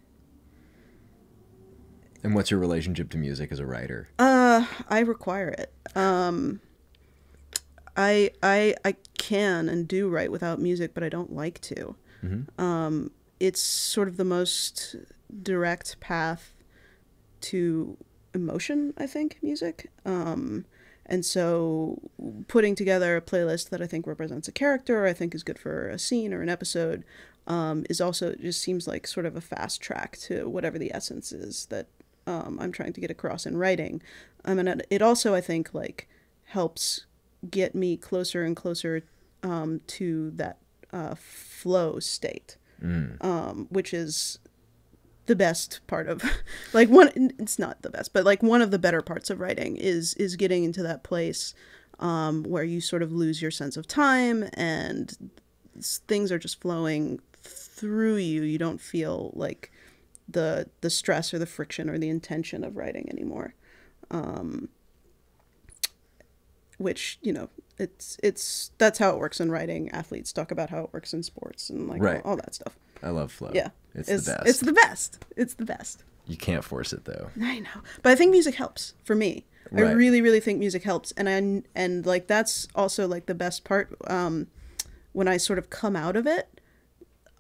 what's your relationship to music as a writer? I require it. I can and do write without music, but I don't like to. Mm-hmm. It's sort of the most direct path to emotion, I think, music. And so putting together a playlist that I think represents a character, or I think is good for a scene or an episode, is also just seems like sort of a fast track to whatever the essence is that I'm trying to get across in writing. And it also, I think, like helps get me closer and closer to that flow state, which is the best part of it's not the best, but like one of the better parts of writing is getting into that place where you sort of lose your sense of time and things are just flowing through you. You don't feel like the stress or the friction or the intention of writing anymore. Which, you know, that's how it works in writing. Athletes talk about how it works in sports and like all that stuff. I love flow. Yeah. It's the best. It's the best. It's the best. You can't force it though. I know. But I think music helps for me. Right. I really, really think music helps. And like that's also like the best part. When I sort of come out of it,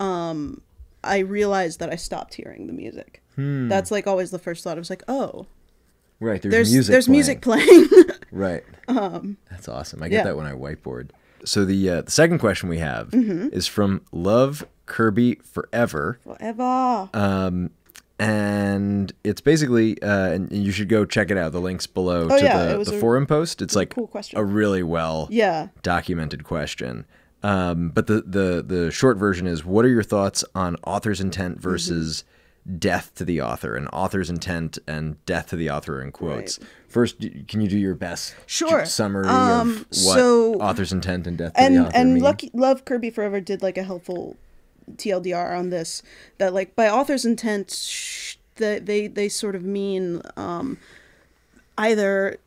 I realized that I stopped hearing the music. That's like always the first thought. I was like, oh. Right, there's music playing. Right. That's awesome. I get that when I whiteboard. So the second question we have is from Love Kirby Forever. And it's basically, and you should go check it out. The link's below to the forum post. It's like cool question. a really well documented question. But the short version is, what are your thoughts on author's intent versus death to the author, and author's intent and death to the author in quotes? Right. First, can you do your best summary of what author's intent and death to the author mean? And Love Kirby Forever did like a helpful TLDR on this, that like by author's intent, they sort of mean either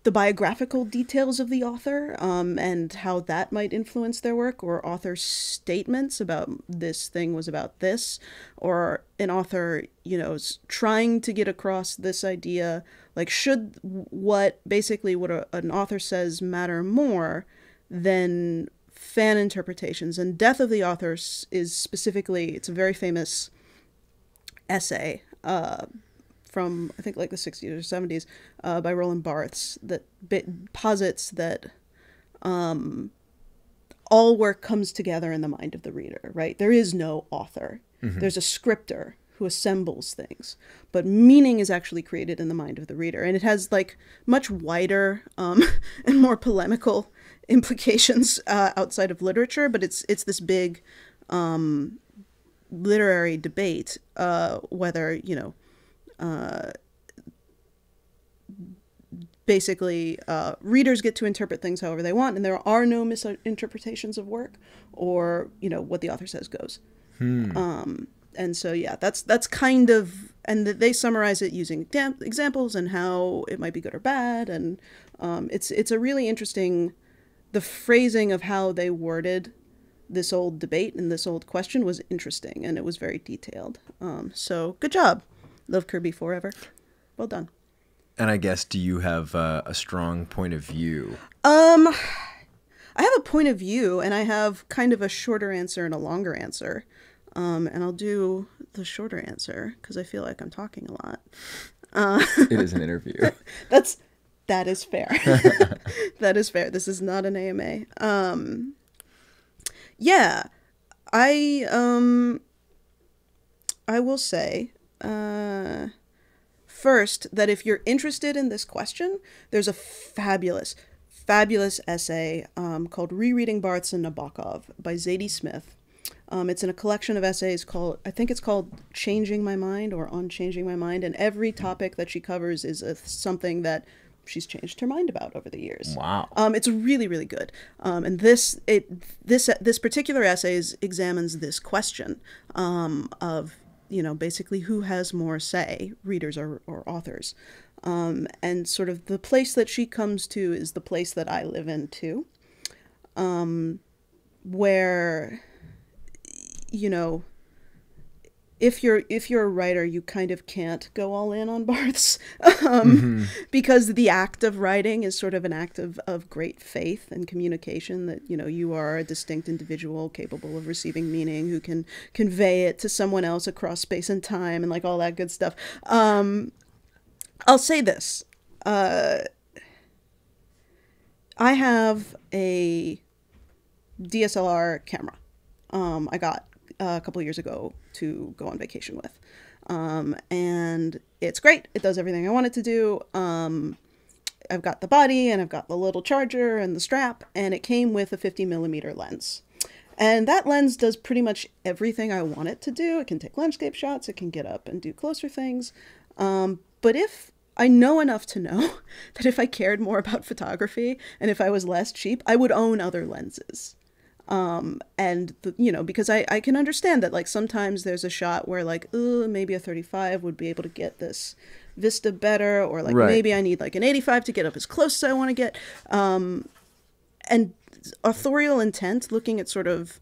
the biographical details of the author and how that might influence their work, or author's statements about this thing was about this, or an author, you know, is trying to get across this idea, like should what an author says matter more than fan interpretations. And Death of the Author is specifically, it's a very famous essay from I think like the 60s or 70s by Roland Barthes that posits that all work comes together in the mind of the reader, right? There is no author. There's a scripter who assembles things, but meaning is actually created in the mind of the reader. And it has like much wider and more polemical implications outside of literature, but it's this big literary debate whether, you know, basically readers get to interpret things however they want, and there are no misinterpretations of work, or, you know, what the author says goes. And so yeah, that's kind of, and they summarize it using examples and how it might be good or bad, and it's a really interesting, the phrasing of how they worded this old debate and this old question was interesting, and it was very detailed. So good job, Love Kirby Forever. Well done. And I guess, do you have a strong point of view? I have a point of view, and I have kind of a shorter answer and a longer answer. And I'll do the shorter answer because I feel like I'm talking a lot. It is an interview. That is fair. That is fair. This is not an AMA. Yeah, I will say first that if you're interested in this question, there's a fabulous essay called Rereading Barthes and Nabokov by Zadie Smith. It's in a collection of essays I think it's called Changing My Mind or On Changing My Mind, and every topic that she covers is something that she's changed her mind about over the years. Wow. It's really, really good. And this particular essay examines this question of, you know, basically who has more say, readers or authors. And sort of the place that she comes to is the place that I live in too, where, you know, if you're a writer, you kind of can't go all in on Barthes because the act of writing is sort of an act of great faith and communication, that, you know, you are a distinct individual capable of receiving meaning who can convey it to someone else across space and time and like all that good stuff. I'll say this. I have a DSLR camera I got a couple of years ago to go on vacation with. And it's great. It does everything I want it to do. I've got the body and I've got the little charger and the strap, and it came with a 50mm lens. And that lens does pretty much everything I want it to do. It can take landscape shots. It can get up and do closer things. But if I know enough to know that if I cared more about photography and if I was less cheap, I would own other lenses. And because I can understand that, like, sometimes there's a shot where, like, maybe a 35 would be able to get this vista better, or like maybe I need like an 85 to get up as close as I want to get. And authorial intent, looking at sort of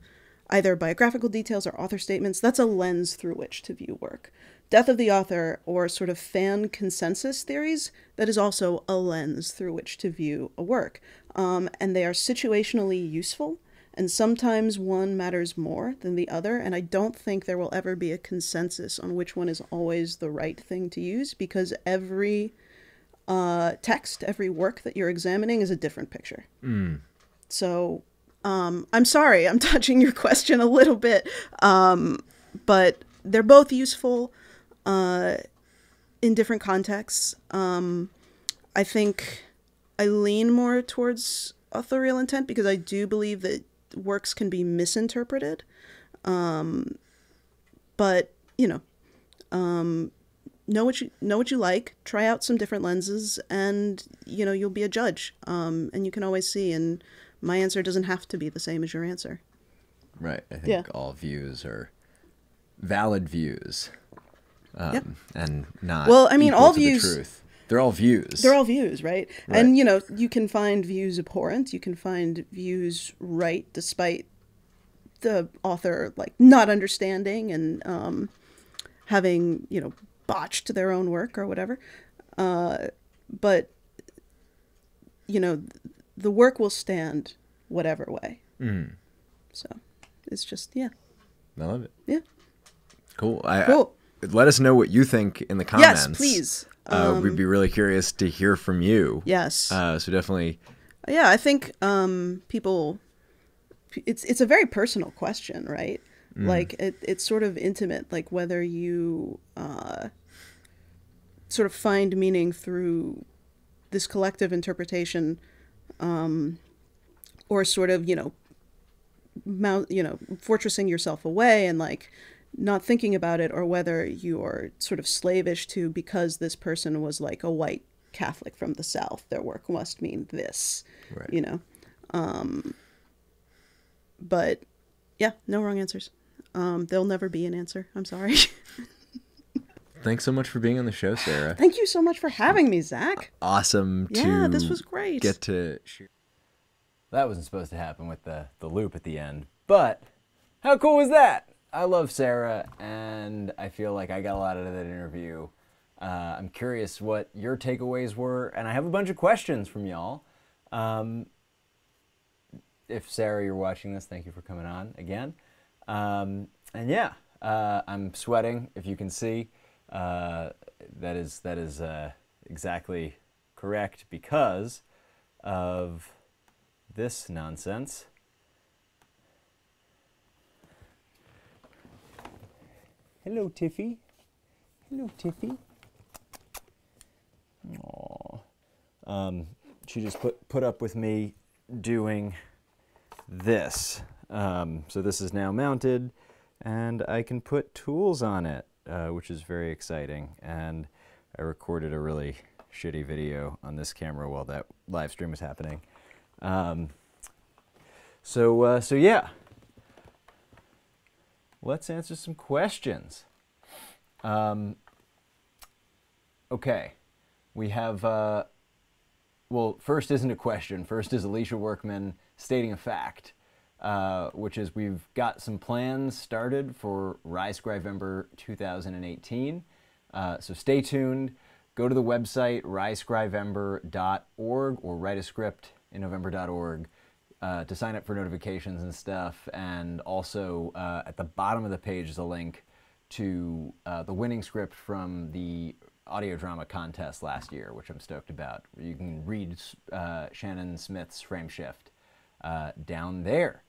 either biographical details or author statements, that's a lens through which to view work. Death of the author, or sort of fan consensus theories, that is also a lens through which to view a work. And they are situationally useful, and sometimes one matters more than the other, and I don't think there will ever be a consensus on which one is always the right thing to use, because every text, every work that you're examining is a different picture. So I'm sorry, I'm touching your question a little bit, but they're both useful in different contexts. I think I lean more towards authorial intent because I do believe that works can be misinterpreted. But know what you like, try out some different lenses, and you'll be a judge. And you can always see, and my answer doesn't have to be the same as your answer. Right. I think all views are valid views. And not all views, the truth. They're all views. They're all views, right? And you can find views abhorrent, you can find views right despite the author like not understanding and having botched their own work or whatever. But the work will stand whatever way. So it's just I love it. Yeah. Cool. Cool. Let us know what you think in the comments. Yes, please. We'd be really curious to hear from you. Yes. So definitely. Yeah, I think people. It's a very personal question, right? Like it's sort of intimate, like whether you sort of find meaning through this collective interpretation, or sort of fortressing yourself away and like not thinking about it, or whether you're sort of slavish to, because this person was like a white Catholic from the South, their work must mean this, right. But yeah, no wrong answers. There'll never be an answer. I'm sorry. Thanks so much for being on the show, Sarah. Thank you so much for having me, Zach. Awesome to Yeah, this was great. Get to share. That wasn't supposed to happen with the loop at the end, but how cool was that? I love Sarah, and I feel like I got a lot out of that interview. I'm curious what your takeaways were, and I have a bunch of questions from y'all. If Sarah, you're watching this, thank you for coming on again. And yeah, I'm sweating, if you can see. That is exactly correct because of this nonsense. Hello, Tiffy. Hello, Tiffy. Aww. She just put up with me doing this. So this is now mounted, and I can put tools on it, which is very exciting. And I recorded a really shitty video on this camera while that live stream was happening. So yeah. Let's answer some questions. Okay, we have, well, first isn't a question. First is Alicia Workman stating a fact, which is we've got some plans started for RyeScrivember 2018. So stay tuned. Go to the website, ryescrivember.org, or write a script in November.org. To sign up for notifications and stuff, and also at the bottom of the page is a link to the winning script from the audio drama contest last year, which I'm stoked about. You can read Shannon Smith's Frame Shift down there.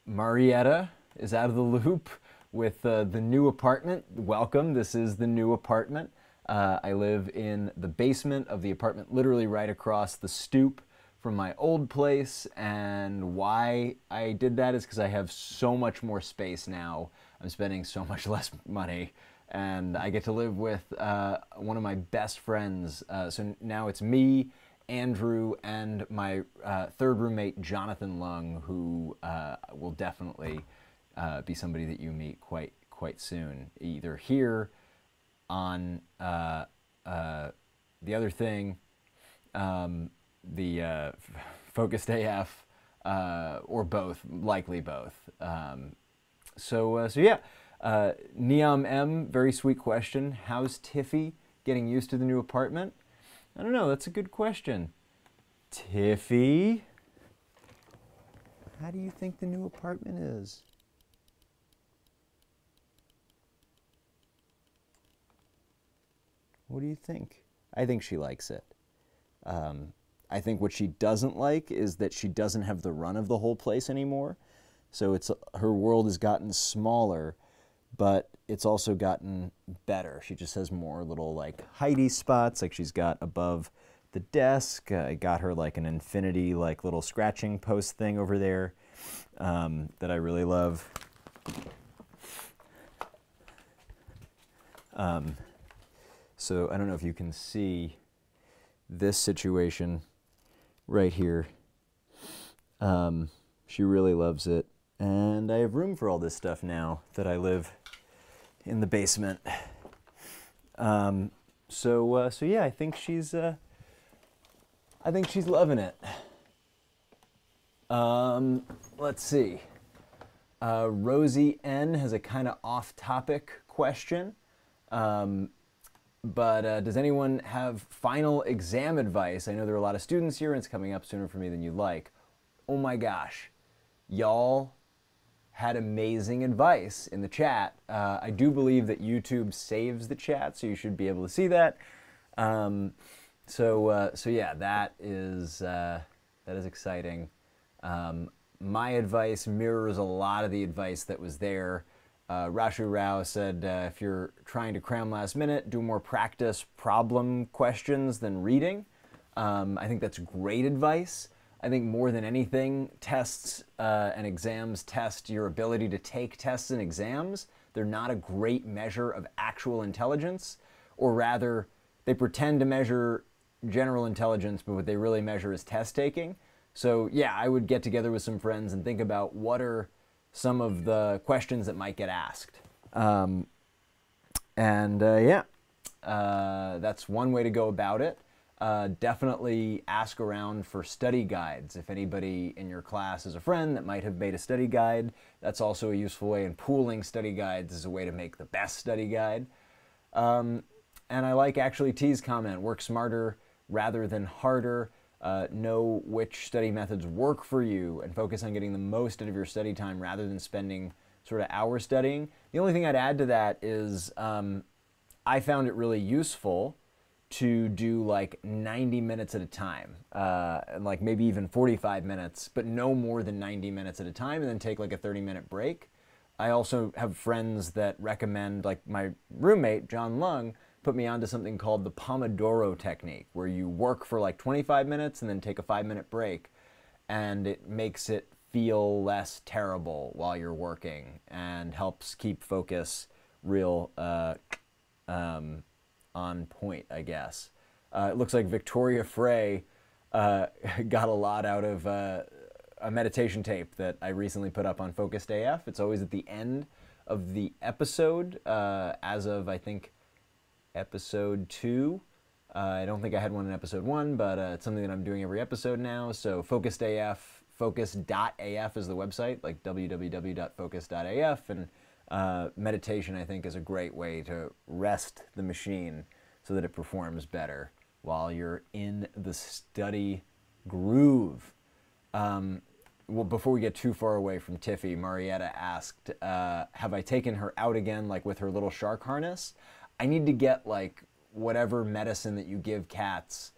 Marietta is out of the loop with the new apartment. Welcome, this is the new apartment. I live in the basement of the apartment, literally right across the stoop from my old place, and why I did that is because I have so much more space now. I'm spending so much less money, and I get to live with one of my best friends. So now it's me Andrew and my third roommate, Jonathan Lung, who will definitely be somebody that you meet quite soon, either here on the other thing, the Focused AF, or both, likely both. So yeah, Neom M, very sweet question. How's Tiffy getting used to the new apartment? I don't know, that's a good question. Tiffy, how do you think the new apartment is? What do you think? I think she likes it. I think what she doesn't like is that she doesn't have the run of the whole place anymore. So her world has gotten smaller, but it's also gotten better. She just has more little like hidey spots, like she's got above the desk. I got her like an infinity like little scratching post thing over there that I really love. So I don't know if you can see this situation right here. She really loves it. And I have room for all this stuff now that I live in the basement. So yeah, I think she's loving it. Let's see. Rosie N has a kind of off-topic question. But does anyone have final exam advice? I know there are a lot of students here and it's coming up sooner for me than you'd like. Oh my gosh, y'all had amazing advice in the chat. I do believe that YouTube saves the chat, so you should be able to see that. So yeah, that is exciting. My advice mirrors a lot of the advice that was there. Rashu Rao said, if you're trying to cram last minute, do more practice problem questions than reading. I think that's great advice. I think more than anything, tests and exams test your ability to take tests and exams. They're not a great measure of actual intelligence, or rather, they pretend to measure general intelligence, but what they really measure is test taking. So yeah, I would get together with some friends and think about what are some of the questions that might get asked. Yeah, that's one way to go about it. Definitely ask around for study guides. If anybody in your class is a friend that might have made a study guide, that's also a useful way. And pooling study guides is a way to make the best study guide. And I like actually T's comment, work smarter rather than harder. Know which study methods work for you and focus on getting the most out of your study time rather than spending sort of hours studying. The only thing I'd add to that is I found it really useful to do like 90 minutes at a time, and like maybe even 45 minutes, but no more than 90 minutes at a time, and then take like a 30-minute break. I also have friends that recommend, like my roommate, John Lung, put me onto something called the Pomodoro technique, where you work for like 25 minutes and then take a 5-minute break, and it makes it feel less terrible while you're working and helps keep focus real on point, I guess. It looks like Victoria Frey got a lot out of a meditation tape that I recently put up on Focused AF. It's always at the end of the episode, as of, I think, episode 2. I don't think I had one in episode 1, but it's something that I'm doing every episode now. So Focused AF, focus.af is the website, like www.focus.af, and meditation, I think, is a great way to rest the machine so that it performs better while you're in the study groove. Well, before we get too far away from Tiffy, Marietta asked, have I taken her out again, like with her little shark harness? I need to get like whatever medicine that you give cats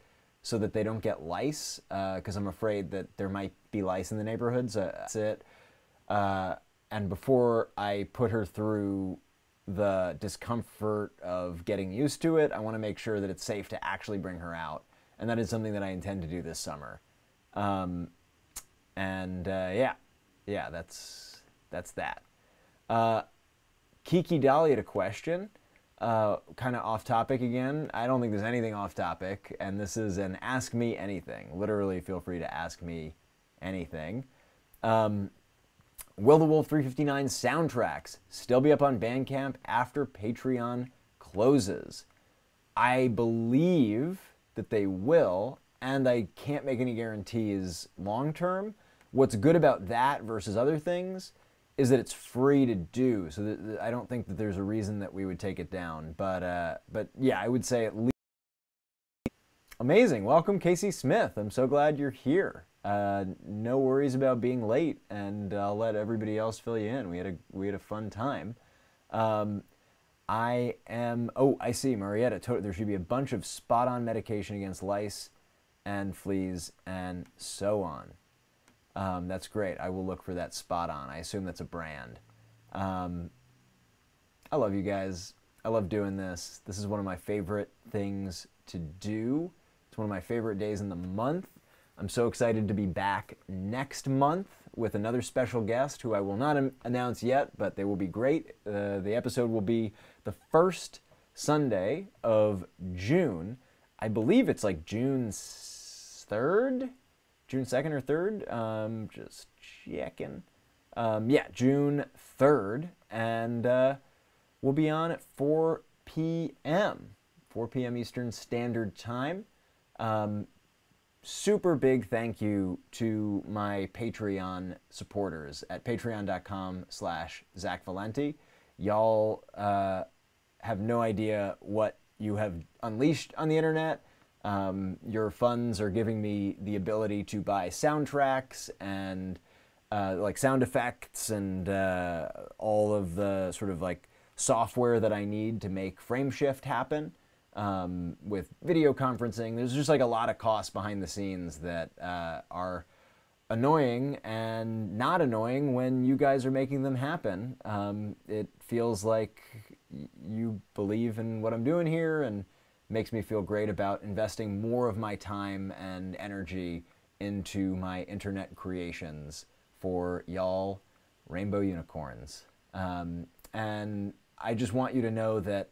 so that they don't get lice, because I'm afraid that there might be lice in the neighborhood, so that's it. And before I put her through the discomfort of getting used to it, I want to make sure that it's safe to actually bring her out. And that is something that I intend to do this summer. Yeah, that's that. Kiki Dolly had a question. kind of off topic again. I don't think there's anything off topic, and this is an Ask Me Anything. Literally, feel free to ask me anything. Will the Wolf 359 soundtracks still be up on Bandcamp after Patreon closes? I believe that they will, and I can't make any guarantees long term. What's good about that versus other things is that it's free to do, so that I don't think that there's a reason that we would take it down. But yeah, I would say at least. Amazing. Welcome, Casey Smith. I'm so glad you're here. No worries about being late, and I'll let everybody else fill you in. We had a fun time. I see, Marietta. There should be a bunch of spot-on medication against lice and fleas and so on. That's great. I will look for that spot on. I assume that's a brand. I love you guys. I love doing this. This is one of my favorite things to do. It's one of my favorite days in the month. I'm so excited to be back next month with another special guest who I will not announce yet, but they will be great. The episode will be the first Sunday of June. I believe it's like June 3rd? June 2nd or 3rd? Just checking. Yeah, June 3rd. And we'll be on at 4 p.m. 4 p.m. Eastern Standard Time. Super big thank you to my Patreon supporters at patreon.com/Zach Valenti. Y'all have no idea what you have unleashed on the internet. Your funds are giving me the ability to buy soundtracks and like sound effects and all of the sort of like software that I need to make Frameshift happen. With video conferencing, there's just like a lot of costs behind the scenes that are annoying and not annoying when you guys are making them happen. It feels like you believe in what I'm doing here and makes me feel great about investing more of my time and energy into my internet creations for y'all rainbow unicorns. And I just want you to know that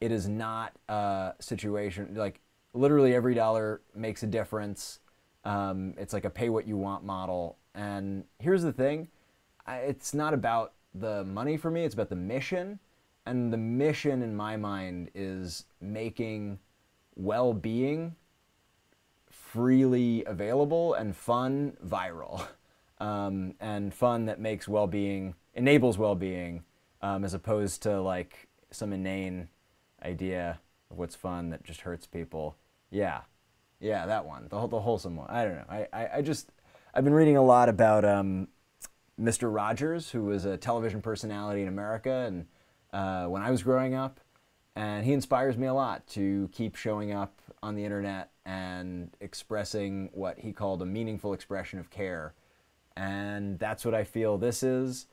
it is not a situation, like literally every dollar makes a difference. It's like a pay what you want model. And here's the thing, it's not about the money for me, it's about the mission. And the mission in my mind is making well-being freely available and fun viral. And fun that makes well-being, enables well-being, as opposed to like some inane idea of what's fun that just hurts people. Yeah, that one, the wholesome one. I don't know. I've been reading a lot about Mr. Rogers, who was a television personality in America, and when I was growing up, and he inspires me a lot to keep showing up on the internet and expressing what he called a meaningful expression of care, and that's what I feel this is.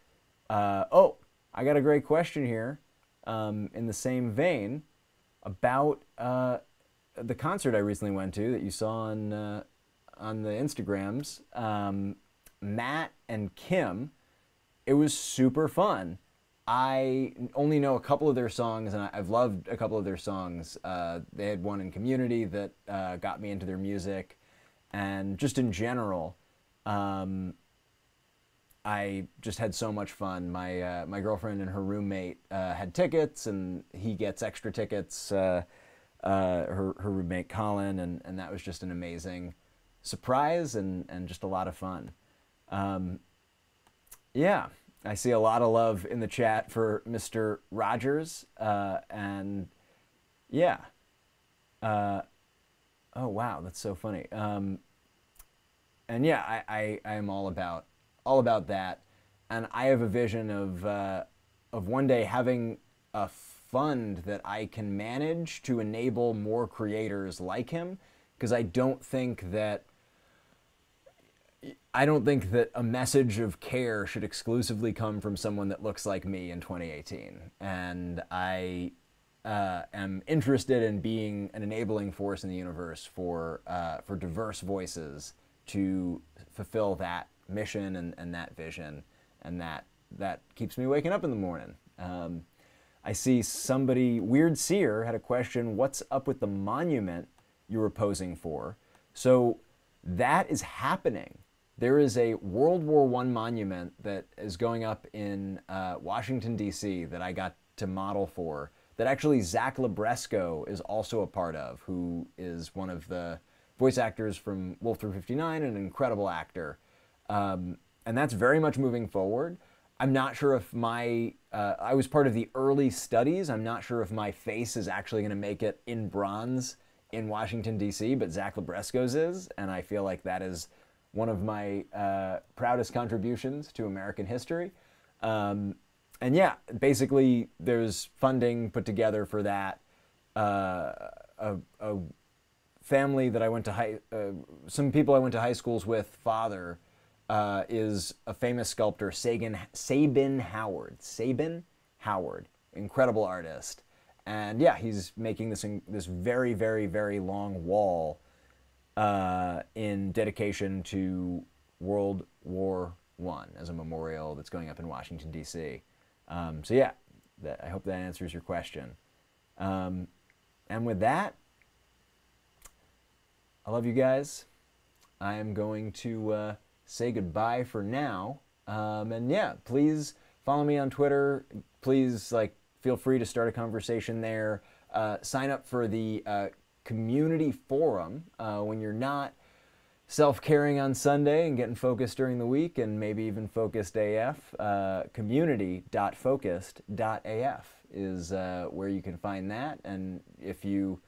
Oh, I got a great question here. In the same vein, about the concert I recently went to that you saw on the Instagrams, Matt and Kim. It was super fun. I only know a couple of their songs, and I've loved a couple of their songs. They had one in Community that got me into their music, and just in general, I just had so much fun. My girlfriend and her roommate had tickets, and he gets extra tickets. Her roommate Colin, and that was just an amazing surprise and just a lot of fun. Yeah, I see a lot of love in the chat for Mr. Rogers, and yeah. Oh wow, that's so funny. And yeah, I am all about that, and I have a vision of one day having a fund that I can manage to enable more creators like him, because I don't think that a message of care should exclusively come from someone that looks like me in 2018, and I am interested in being an enabling force in the universe for diverse voices to fulfill that mission and that vision, and that keeps me waking up in the morning. I see somebody, Weird Seer, had a question, what's up with the monument you were posing for? So that is happening. There is a World War I monument that is going up in Washington, D.C. that I got to model for, that actually Zach Labresco is also a part of, who is one of the voice actors from Wolf 359, an incredible actor. And that's very much moving forward. I'm not sure if I was part of the early studies. I'm not sure if my face is actually going to make it in bronze in Washington, D.C., but Zach Labresco's is, and I feel like that is one of my proudest contributions to American history. And yeah, basically there's funding put together for that. A family that I went to some people I went to high schools with, father, is a famous sculptor, Sabin Howard. Sabin Howard, incredible artist. And yeah, he's making this very, very, very long wall in dedication to World War I as a memorial that's going up in Washington, D.C. So yeah, I hope that answers your question. And with that, I love you guys. I am going to say goodbye for now. And yeah, please follow me on Twitter. Please feel free to start a conversation there. Sign up for the community forum when you're not self-caring on Sunday and getting focused during the week, and maybe even focused AF. Community.focused.af is where you can find that. And if you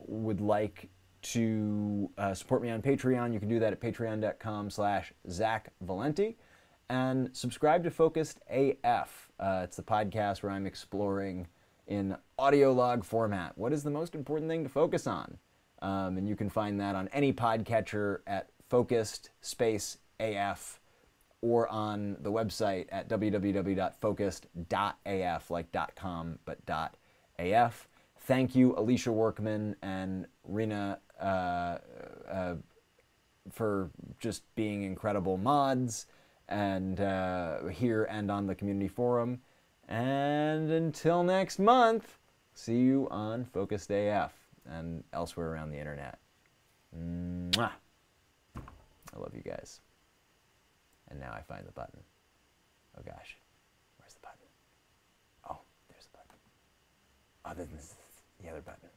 would like to support me on Patreon, you can do that at patreon.com/Zach Valenti. And subscribe to Focused AF. It's the podcast where I'm exploring in audio log format what is the most important thing to focus on. And you can find that on any podcatcher at Focused AF, or on the website at www.focused.af, like .com, but .af. Thank you, Alicia Workman and Rena, for just being incredible mods, and here and on the community forum. And until next month, see you on Focused AF and elsewhere around the internet. Mwah! I love you guys. And now I find the button. Oh gosh, where's the button? Oh, there's the button. Oh, this is the other button.